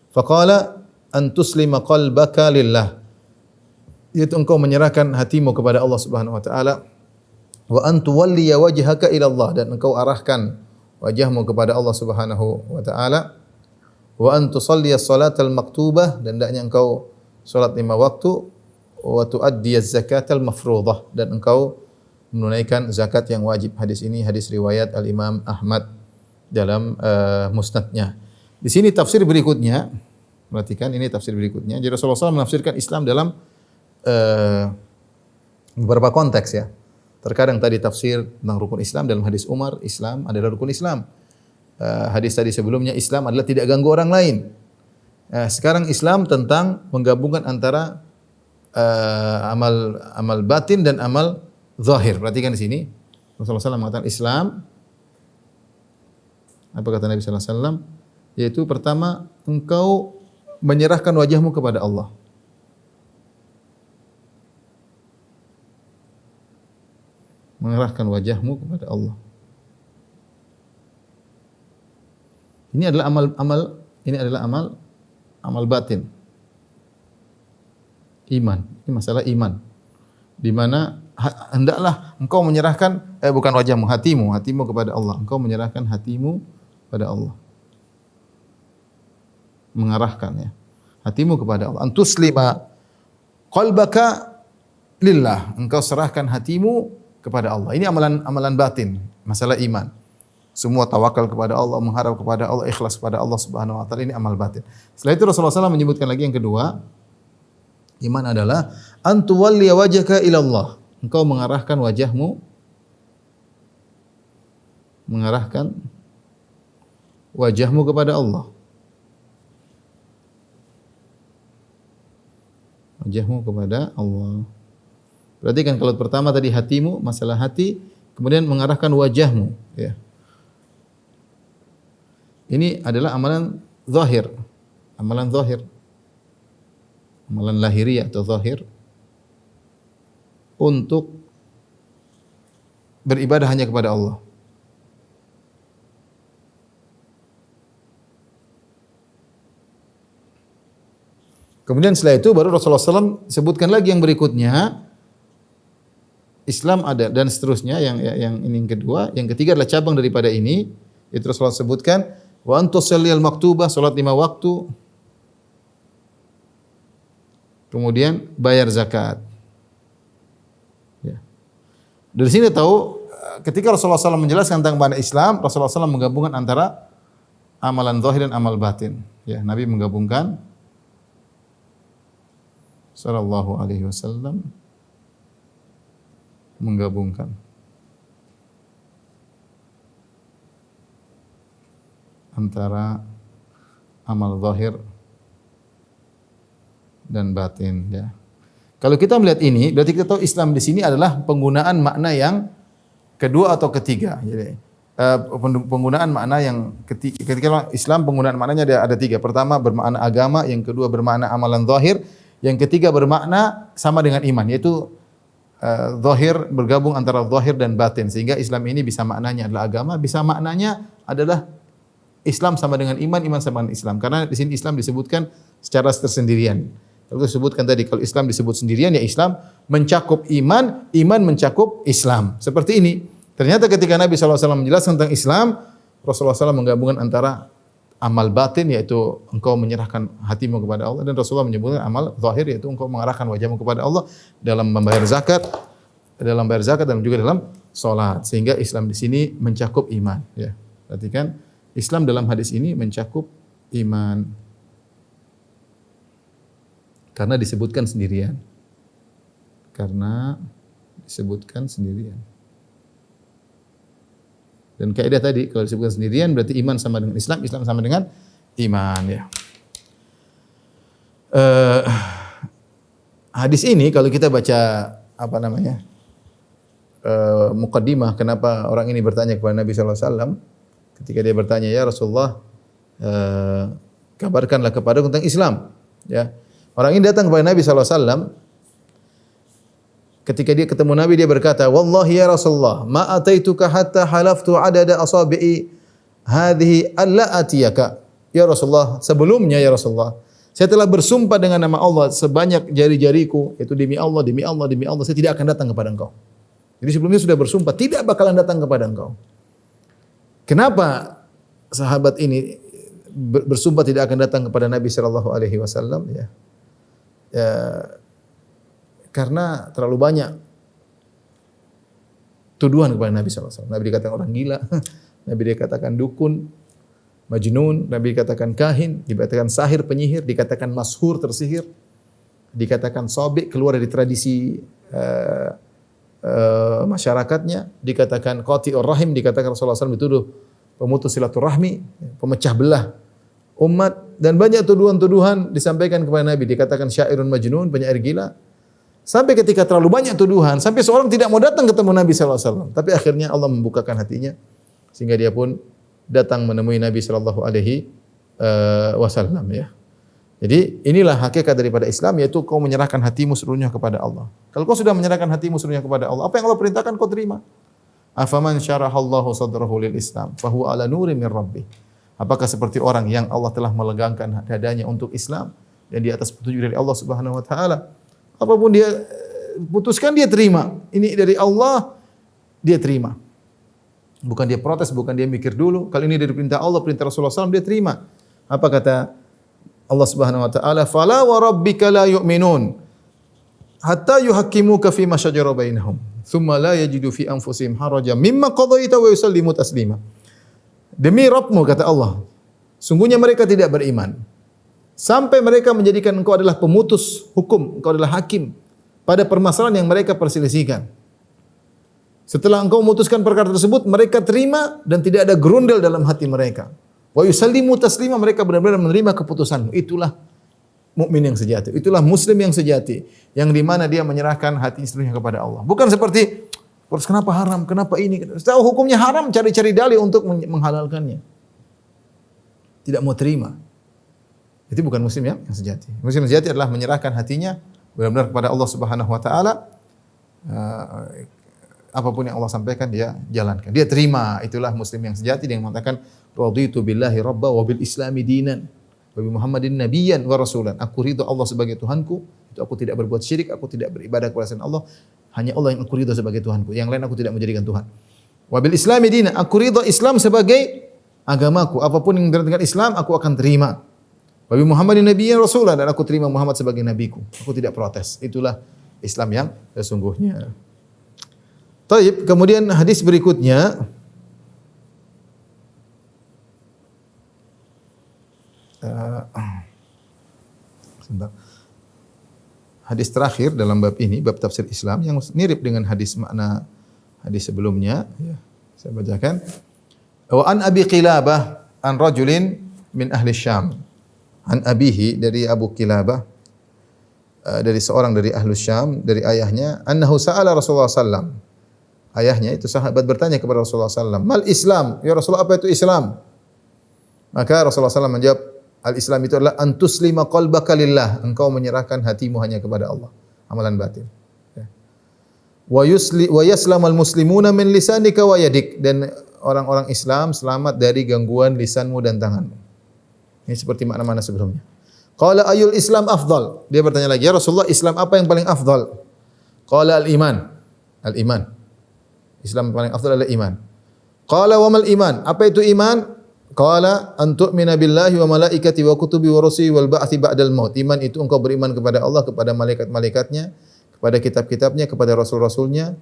Faqala an tuslima qalbaka lillah. Yaitu engkau menyerahkan hatimu kepada Allah Subhanahu wa taala, wa an tuwalliya wajhaka ila Allah, dan engkau arahkan wajahmu kepada Allah Subhanahu wa taala, wa an tusalliya as-salatal maktubah, dan hendaknya engkau salat 5 waktu, wa tuaddiya az-zakatal mafruḍah, dan engkau menunaikan zakat yang wajib. Hadis ini hadis riwayat Al-Imam Ahmad dalam musnadnya. Di sini tafsir berikutnya, perhatikan ini tafsir berikutnya. Jadi Rasulullah SAW menafsirkan Islam dalam beberapa konteks ya. Terkadang tadi tafsir tentang rukun Islam dalam hadis Umar, Islam adalah rukun Islam. Hadis tadi sebelumnya Islam adalah tidak ganggu orang lain. Sekarang Islam tentang menggabungkan antara amal batin dan amal zahir. Perhatikan di sini. Rasulullah SAW mengatakan Islam, apa kata Nabi sallallahu alaihi wasallam? Yaitu pertama, engkau menyerahkan wajahmu kepada Allah. Menyerahkan wajahmu kepada Allah. Ini adalah amal batin. Iman. Ini masalah iman. Di mana hendaklah engkau menyerahkan bukan wajahmu, hatimu kepada Allah. Engkau menyerahkan hatimu kepada Allah. Mengarahkan ya. Hatimu kepada Allah. Antuslima qalbaka lillah. Engkau serahkan hatimu kepada Allah. Ini amalan batin, masalah iman. Semua tawakal kepada Allah, mengharap kepada Allah, ikhlas kepada Allah Subhanahu wa taala, ini amal batin. Setelah itu Rasulullah SAW menyebutkan lagi yang kedua, iman adalah antuwalli wajhaka ila Allah. Engkau mengarahkan wajahmu kepada Allah. Wajahmu kepada Allah. Perhatikan kalau pertama tadi hatimu, masalah hati, kemudian mengarahkan wajahmu ya. Ini adalah amalan zahir. Amalan lahiriah atau zahir untuk beribadah hanya kepada Allah. Kemudian setelah itu baru Rasulullah SAW sebutkan lagi yang berikutnya. Islam ada dan seterusnya yang ini yang kedua, yang ketiga adalah cabang daripada ini. Itu Rasulullah sebutkan wa antusalliyal maktubah, salat 5 waktu. Kemudian bayar zakat. Ya. Dari sini tahu ketika Rasulullah SAW menjelaskan tentang makna Islam, Rasulullah SAW menggabungkan antara amalan zahir dan amal batin. Ya, Nabi menggabungkan sallallahu alaihi wasallam menggabungkan antara amal zahir dan batin ya. Kalau kita melihat ini, berarti kita tahu Islam di sini adalah penggunaan makna yang kedua atau ketiga. Jadi penggunaan makna yang ketiga. Ketika Islam penggunaan maknanya ada 3. Pertama bermakna agama, yang kedua bermakna amalan zahir, yang ketiga bermakna sama dengan iman, yaitu zahir bergabung antara zahir dan batin, sehingga Islam ini bisa maknanya adalah agama, bisa maknanya adalah Islam sama dengan iman, iman sama dengan Islam. Karena di sini Islam disebutkan secara tersendirian. Kalau disebutkan tadi kalau Islam disebut sendirian ya Islam mencakup iman, iman mencakup Islam. Seperti ini. Ternyata ketika Nabi SAW menjelaskan tentang Islam, Rasulullah SAW menggabungkan antara amal batin yaitu engkau menyerahkan hatimu kepada Allah, dan Rasulullah menyebutkan amal zahir yaitu engkau mengarahkan wajahmu kepada Allah dalam membayar zakat, dan juga dalam salat. Sehingga Islam di sini mencakup iman, ya. Perhatikan, Islam dalam hadis ini mencakup iman. Karena disebutkan sendirian. Dan kaidah tadi, kalau disebutkan sendirian berarti iman sama dengan Islam, Islam sama dengan iman, ya. Hadis ini kalau kita baca muqaddimah, kenapa orang ini bertanya kepada Nabi sallallahu alaihi wasallam ketika dia bertanya, ya Rasulullah, kabarkanlah kepadaku tentang Islam, ya. Orang ini datang kepada Nabi sallallahu alaihi wasallam. Ketika dia ketemu Nabi, dia berkata, wallahi ya Rasulullah, ma ataituka hatta halaftu adada asabi'i hadhihi alla atiyaka. Ya Rasulullah, sebelumnya ya Rasulullah, saya telah bersumpah dengan nama Allah sebanyak jari-jariku, itu demi Allah, demi Allah, demi Allah, saya tidak akan datang kepada engkau. Jadi sebelumnya sudah bersumpah tidak bakalan datang kepada engkau. Kenapa sahabat ini bersumpah tidak akan datang kepada Nabi sallallahu alaihi wasallam, ya? Karena terlalu banyak tuduhan kepada Nabi sallallahu alaihi wasallam. Nabi dikatakan orang gila, Nabi dikatakan dukun, majnun, Nabi dikatakan kahin, dikatakan sahir, penyihir, dikatakan mashur, tersihir, dikatakan sobek, keluar dari tradisi masyarakatnya, dikatakan qati'ur rahim, dikatakan Rasulullah SAW dituduh pemutus silaturahmi, pemecah belah umat, dan banyak tuduhan-tuduhan disampaikan kepada Nabi, dikatakan syairun majnun, penyair gila. Sampai ketika terlalu banyak tuduhan, sampai seorang tidak mau datang ketemu Nabi sallallahu alaihi wasallam. Tapi akhirnya Allah membukakan hatinya sehingga dia pun datang menemui Nabi sallallahu alaihi wasallam, ya. Jadi inilah hakikat daripada Islam, yaitu kau menyerahkan hatimu seluruhnya kepada Allah. Kalau kau sudah menyerahkan hatimu seluruhnya kepada Allah, apa yang Allah perintahkan kau terima. Afaman syarahallahu sadrahu lil Islam fahuwa ala nurin min rabbih. Apakah seperti orang yang Allah telah melegangkan dadanya untuk Islam dan di atas petunjuk dari Allah Subhanahu wa taala. Apapun dia putuskan, dia terima. Ini dari Allah, dia terima. Bukan dia protes, bukan dia mikir dulu. Kalau ini dari perintah Allah, perintah Rasulullah SAW, dia terima. Apa kata Allah Subhanahu wa taala? Fala wa rabbika la yu'minun hatta yuhakkimuka fi ma shajara bainahum thumma la yajidu fi anfusihim harajan mimma qadaita wa yusallimu taslima. Demi Rabbmu, kata Allah, sungguhnya mereka tidak beriman sampai mereka menjadikan engkau adalah pemutus hukum, engkau adalah hakim pada permasalahan yang mereka perselisihkan. Setelah engkau memutuskan perkara tersebut, mereka terima dan tidak ada gerundel dalam hati mereka. Wa yusallimu taslima, mereka benar-benar menerima keputusanmu. Itulah mukmin yang sejati. Itulah muslim yang sejati, yang di mana dia menyerahkan hati seluruhnya kepada Allah. Bukan seperti, terus kenapa haram, kenapa ini? Tahu hukumnya haram, cari-cari dalih untuk menghalalkannya. Tidak mau terima. Itu bukan muslim yang sejati. Muslim yang sejati adalah menyerahkan hatinya benar-benar kepada Allah Subhanahu wa taala. Apapun yang Allah sampaikan dia jalankan. Dia terima. Itulah muslim yang sejati, yang mengatakan raditu billahi rabba wa bil islami dinan wa bi Muhammadin nabiyyan wa rasulan. Aku ridha Allah sebagai Tuhanku, itu aku tidak berbuat syirik, aku tidak beribadah kepada selain Allah. Hanya Allah yang aku ridha sebagai Tuhanku. Yang lain aku tidak menjadikan Tuhan. Wa bil islami dinan, aku ridha Islam sebagai agamaku. Apapun yang berkaitan dengan Islam aku akan terima. Wa bi Muhammadin nabiyyan rasulan, dan aku terima Muhammad sebagai nabiku. Aku tidak protes. Itulah Islam yang sesungguhnya. Taib, kemudian hadis berikutnya hadis terakhir dalam bab ini, bab tafsir Islam, yang mirip dengan hadis makna hadis sebelumnya, ya. Saya bacakan. Wa an Abi Qilabah an rajulin min ahli Syam. An abihi, dari Abu Qilabah, dari seorang dari ahli Syam, dari ayahnya, annahu sa'ala Rasulullah sallam. Ayahnya itu sahabat bertanya kepada Rasulullah sallam, "Mal Islam?" Ya Rasulullah, apa itu Islam? Maka Rasulullah sallam menjawab, al-Islam itu adalah antuslima qalbaka lillah, engkau menyerahkan hatimu hanya kepada Allah, amalan batin. Ya. Wa yaslamal muslimuna min lisanika wa yadik, dan orang-orang Islam selamat dari gangguan lisanmu dan tanganmu. Ini seperti makna-makna sebelumnya. Qala ayul Islam afdal? Dia bertanya lagi, ya Rasulullah, Islam apa yang paling afdal? Qala al-iman. Al-iman. Islam paling afdal adalah iman. Qala wa mal iman? Apa itu iman? Qala an tu'mina billahi wa malaikati wa kutubi wa rusuli wal ba'tsi ba'dal maut. Iman itu engkau beriman kepada Allah, kepada malaikat-malaikatnya, kepada kitab-kitabnya, kepada rasul-rasulnya,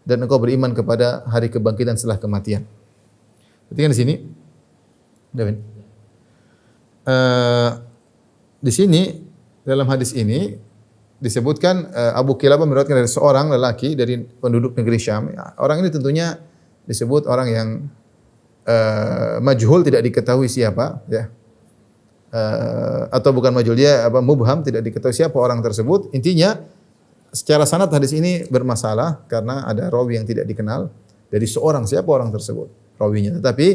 dan engkau beriman kepada hari kebangkitan setelah kematian. Perhatikan di sini. Davin. Di sini dalam hadis ini disebutkan Abu Kilabah meriwayatkan dari seorang lelaki dari penduduk negeri Syam. Orang ini tentunya disebut orang yang majhul, tidak diketahui siapa, ya. Atau bukan majhul, dia mubham, tidak diketahui siapa orang tersebut. Intinya secara sanad hadis ini bermasalah karena ada rawi yang tidak dikenal dari seorang, siapa orang tersebut rawinya. Tetapi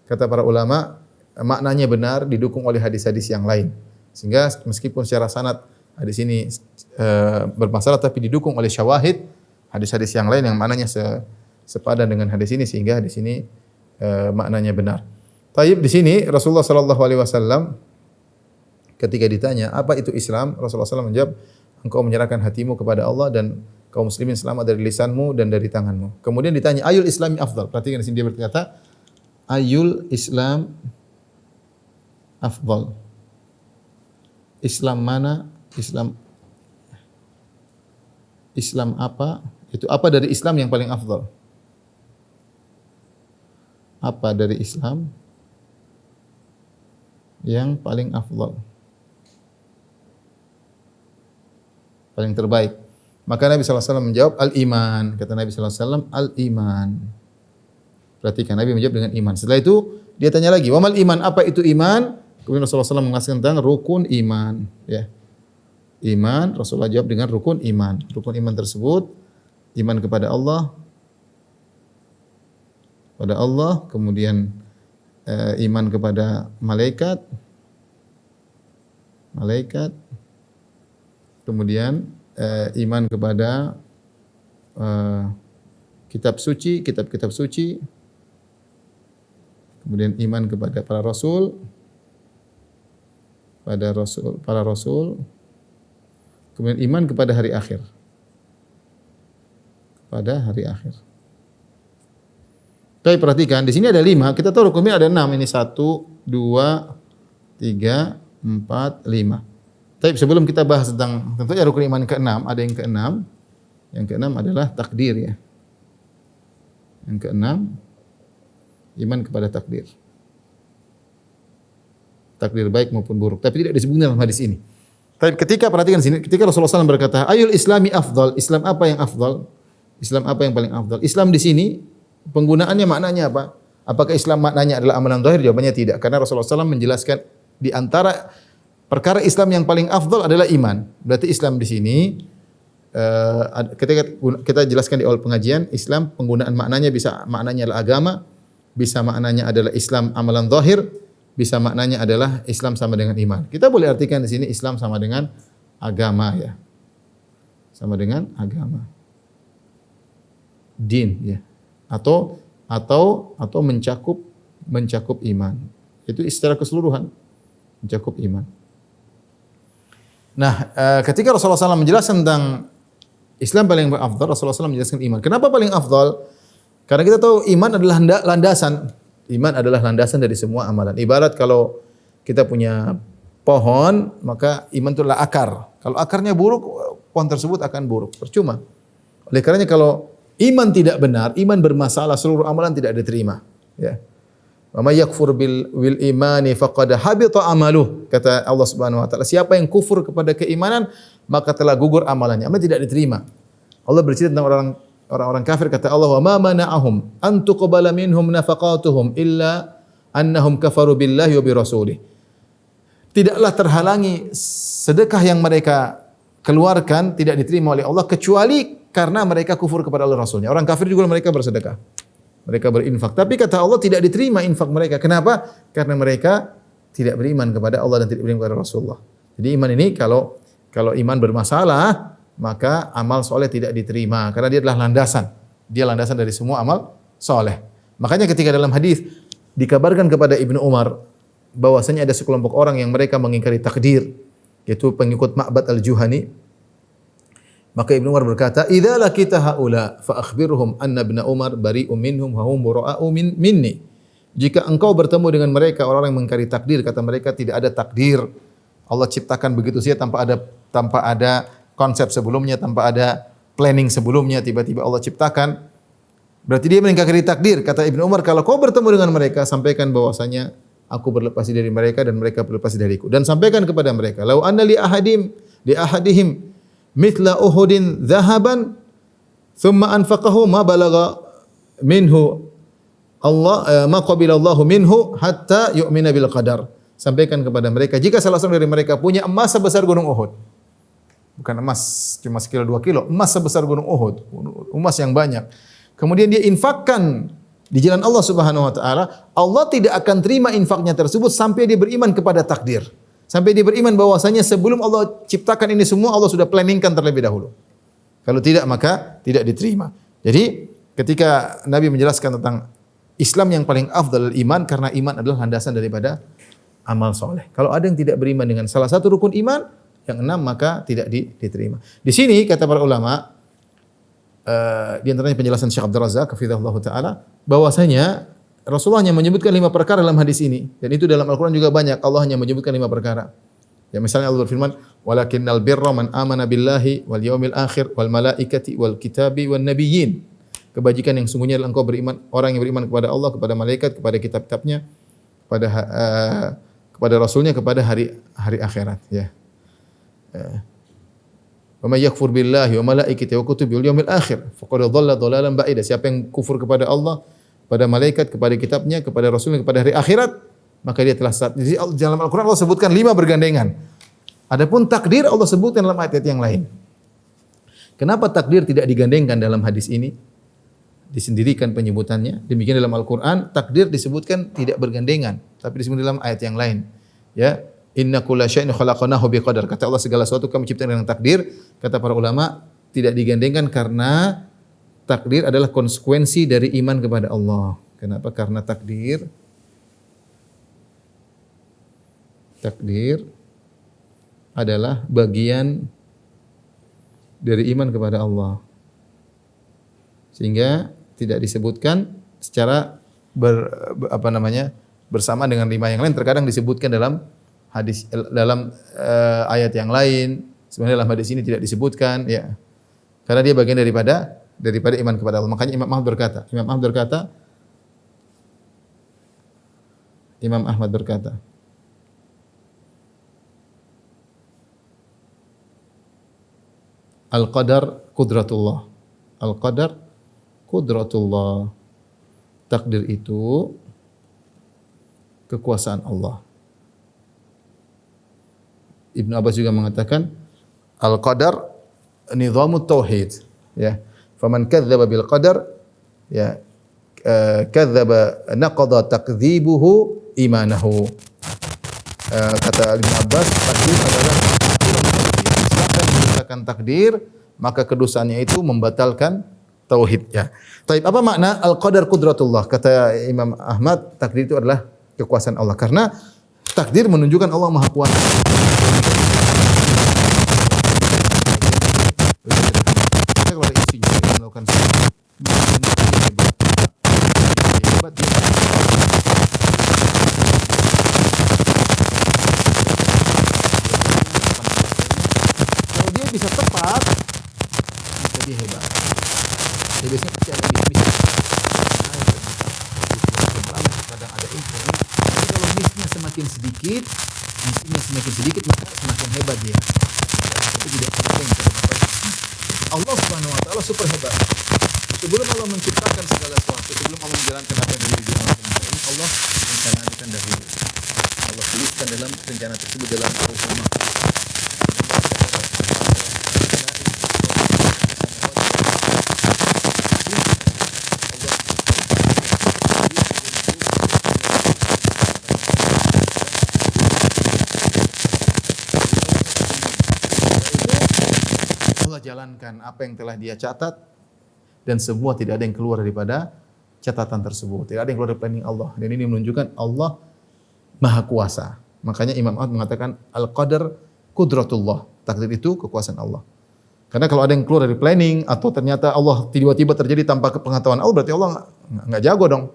kata para ulama maknanya benar, didukung oleh hadis-hadis yang lain. Sehingga meskipun secara sanad hadis ini bermasalah, tapi didukung oleh syawahid hadis-hadis yang lain yang maknanya sepadan dengan hadis ini, sehingga hadis ini maknanya benar. Taib, di sini Rasulullah sallallahu alaihi wasallam ketika ditanya apa itu Islam, Rasulullah SAW menjawab, engkau menyerahkan hatimu kepada Allah dan kaum muslimin selamat dari lisanmu dan dari tanganmu. Kemudian ditanya ayul islami afdal. Perhatikan di sini dia berkata ayul Islam afdal. Islam mana? Islam apa? Itu apa dari Islam yang paling afdal? Apa dari Islam yang paling afdal, paling terbaik? Maka Nabi SAW menjawab al-iman. Kata Nabi SAW al-iman. Perhatikan, Nabi menjawab dengan iman. Setelah itu dia tanya lagi, wamal iman, apa itu iman? Kemudian Rasulullah SAW mengasihkan tentang rukun iman, ya. Iman, Rasulullah jawab dengan rukun iman. Rukun iman tersebut iman kepada Allah, kemudian iman kepada malaikat, kemudian iman kepada kitab suci, kitab-kitab suci, kemudian iman kepada para rasul, kemudian iman kepada hari akhir. Pada hari akhir. Tapi perhatikan, di sini ada 5, kita tahu rukun iman ada 6. Ini 1, 2, 3, 4, 5. Tapi sebelum kita bahas tentang tentunya rukun iman ke-6, ada yang ke-6. Yang ke-6 adalah takdir, ya. Yang ke-6 iman kepada takdir. Takdir baik maupun buruk, tapi tidak disebutkan dalam hadis ini. Tapi ketika perhatikan sini, ketika Rasulullah SAW berkata, ayul islami afdal, Islam apa yang afdal? Islam apa yang paling afdal? Islam di sini penggunaannya maknanya apa? Apakah Islam maknanya adalah amalan zahir? Jawabannya tidak, karena Rasulullah SAW menjelaskan di antara perkara Islam yang paling afdal adalah iman. Berarti Islam di sini ketika kita jelaskan di awal pengajian, Islam penggunaan maknanya bisa maknanya adalah agama, bisa maknanya adalah Islam amalan zahir, bisa maknanya adalah Islam sama dengan iman. Kita boleh artikan di sini Islam sama dengan agama, ya. Sama dengan agama. Din, ya. Atau mencakup iman. Itu secara keseluruhan mencakup iman. Nah, ketika Rasulullah SAW menjelaskan tentang Islam paling afdal, Rasulullah SAW menjelaskan iman. Kenapa paling afdal? Karena kita tahu iman adalah landasan. Iman adalah landasan dari semua amalan. Ibarat kalau kita punya pohon, maka iman itu adalah akar. Kalau akarnya buruk, pohon tersebut akan buruk. Percuma. Oleh karenanya kalau iman tidak benar, iman bermasalah, seluruh amalan tidak diterima. Ya. Wa may yakfur bil imani faqad habita amaluh. Kata Allah Subhanahu wa taala, siapa yang kufur kepada keimanan, maka telah gugur amalannya. Amal tidak diterima. Allah bercerita tentang orang-orang kafir, kata Allah, wa ma mana'ahum an tuqbala minhum nafaqatuhum illa annahum kafaru billahi wa bi rasulih. Tidaklah terhalangi sedekah yang mereka keluarkan tidak diterima oleh Allah kecuali karena mereka kufur kepada Allah Rasulnya. Orang kafir juga mereka bersedekah, mereka berinfak, tapi kata Allah tidak diterima infak mereka. Kenapa? Karena mereka tidak beriman kepada Allah dan tidak beriman kepada Rasulullah. Jadi iman ini kalau iman bermasalah, maka amal soleh tidak diterima karena dia adalah landasan. Dia landasan dari semua amal soleh. Makanya ketika dalam hadis dikabarkan kepada Ibnu Umar bahwasanya ada sekelompok orang yang mereka mengingkari takdir, yaitu pengikut Ma'bad al-Juhani. Maka Ibnu Umar berkata, "Idza laqita haula fa akhbirhum anna Ibnu Umar bari'un minhum wa hum bura'u minni." Jika engkau bertemu dengan mereka orang-orang yang mengingkari takdir, kata mereka tidak ada takdir. Allah ciptakan begitu saja tanpa ada konsep sebelumnya, tanpa ada planning sebelumnya, tiba-tiba Allah ciptakan. Berarti dia mengingkari takdir. Kata Ibnu Umar, kalau kau bertemu dengan mereka, sampaikan bahwasanya aku berlepas diri dari mereka dan mereka berlepas diri dariku. Dan sampaikan kepada mereka, "Lau anna li ahadihim mithla Uhudin dhahaban thumma anfaqahu ma balagha minhu Allah ma qabilallahu minhu hatta yu'mina bil qadar." Sampaikan kepada mereka, jika salah seorang dari mereka punya emas sebesar gunung Uhud. Bukan emas cuma sekilo 2 kilo, emas sebesar gunung Uhud, emas yang banyak. Kemudian dia infakkan di jalan Allah Subhanahu wa taala, Allah tidak akan terima infaknya tersebut sampai dia beriman kepada takdir. Sampai dia beriman bahwasanya sebelum Allah ciptakan ini semua Allah sudah planningkan terlebih dahulu. Kalau tidak maka tidak diterima. Jadi ketika Nabi menjelaskan tentang Islam yang paling afdal iman, karena iman adalah landasan daripada amal soleh. Kalau ada yang tidak beriman dengan salah satu rukun iman, yang 6 maka tidak diterima. Di sini kata para ulama, di antaranya penjelasan Syekh Abdul Razak hafizahullah taala, bahwasanya Rasulullah hanya menyebutkan 5 perkara dalam hadis ini, dan itu dalam Al-Qur'an juga banyak. Allah hanya menyebutkan 5 perkara. Ya misalnya Allah berfirman, "Walakinnal birra man amana billahi wal yaumil akhir wal malaikati wal kitabi wan nabiyyin." Kebajikan yang sungguhnya adalah engkau beriman, orang yang beriman kepada Allah, kepada malaikat, kepada kitab-kitabnya, kepada rasulnya, kepada hari akhirat, ya. Wa may yakfur billahi wa malaikatihi wa kutubihi wal yaumil akhir faqad dhalla dhalalan ba'ida. Siapa yang kufur kepada Allah, kepada malaikat, kepada kitabnya, kepada rasulnya, kepada hari akhirat, maka dia telah sesat. Jadi dalam Al-Qur'an Allah sebutkan 5 bergandengan. Adapun takdir Allah sebutkan dalam ayat yang lain. Kenapa takdir tidak digandengkan dalam hadis ini? Disendirikan penyebutannya. Demikian dalam Al-Qur'an takdir disebutkan tidak bergandengan, tapi disebut dalam ayat yang lain. Ya, inna kulla syai'in khalaqnahu biqadar. Kata Allah segala sesuatu kami ciptakan dengan takdir. Kata para ulama tidak digandengkan karena takdir adalah konsekuensi dari iman kepada Allah. Kenapa? Karena takdir adalah bagian dari iman kepada Allah. Sehingga tidak disebutkan secara bersama dengan 5 yang lain. Terkadang disebutkan dalam hadis, dalam ayat yang lain. Sebenarnya dalam hadis ini tidak disebutkan, ya. Karena dia bagian daripada iman kepada Allah. Makanya Imam Ahmad berkata, Al-qadar qudratullah. Al-qadar qudratullah. Takdir itu kekuasaan Allah. Ibnu Abbas juga mengatakan al-qadar nizamut tauhid, ya. Faman kadzdzaba bil qadar, ya, kadzdzaba naqada takdzibuhu imanahu. Kata Ibnu Abbas, takdir adalah siapa yang mengatakan takdir, maka kedosaannya itu membatalkan tauhidnya. Taib, apa makna al-qadar qudratullah? Kata Imam Ahmad, takdir itu adalah kekuasaan Allah. Karena takdir menunjukkan Allah Maha Kuasa. Kalau ada isinya melakukan sesuatu, hebat dia. Kalau dia bisa tepat, maka dia hebat. Dia biasanya pasti ada miss. Kadang ada info. Tapi kalau missnya semakin sedikit, maka semakin hebat dia. Tapi tidak penting. Allah Subhanahu wa taala super hebat. Sebelum Allah menciptakan segala sesuatu, sebelum Allah menjalankan apa yang dijalankan ini, Allah merencanakan dahulu. Allah tuliskan dalam rencana tersebut dalam Al-Qur'an. Jalankan apa yang telah dia catat, dan semua tidak ada yang keluar daripada catatan tersebut. Tidak ada yang keluar dari planning Allah. Dan ini menunjukkan Allah Maha Kuasa. Makanya Imam Ahmad mengatakan al-qadar qudratullah. Takdir itu kekuasaan Allah. Karena kalau ada yang keluar dari planning atau ternyata Allah tiba-tiba terjadi tanpa pengetahuan Allah, berarti Allah enggak jago dong.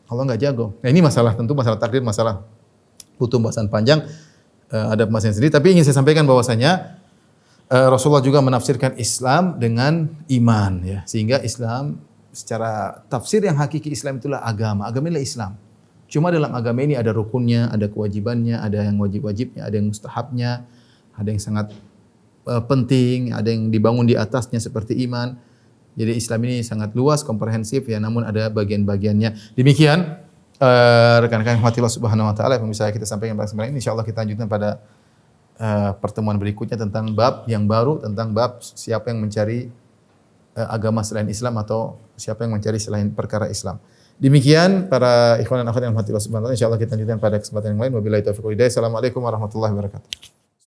Allah nggak jago. Nah ini masalah tentu masalah takdir, masalah butuh pembahasan panjang, ada pembahasan sendiri. Tapi ingin saya sampaikan bahwasanya Rasulullah juga menafsirkan Islam dengan iman, ya. Sehingga Islam secara tafsir yang hakiki Islam itulah agama. Agama inilah Islam. Cuma dalam agama ini ada rukunnya, ada kewajibannya, ada yang wajib-wajibnya, ada yang mustahabnya, ada yang sangat penting, ada yang dibangun di atasnya seperti iman. Jadi Islam ini sangat luas, komprehensif, ya, namun ada bagian-bagiannya. Demikian rekan-rekan yang Allah Subhanahu wa taala yang bisa kita sampaikan pada kesempatan ini. Insyaallah kita lanjutkan pada pertemuan berikutnya tentang bab yang baru, tentang bab siapa yang mencari agama selain Islam atau siapa yang mencari selain perkara Islam. Demikian para ikhwan dan akhwat yang Allah Subhanahu wa taala. Insyaallah kita lanjutkan pada kesempatan yang lain. Wabillahi taufiq wal hidayah. Assalamualaikum warahmatullahi wabarakatuh.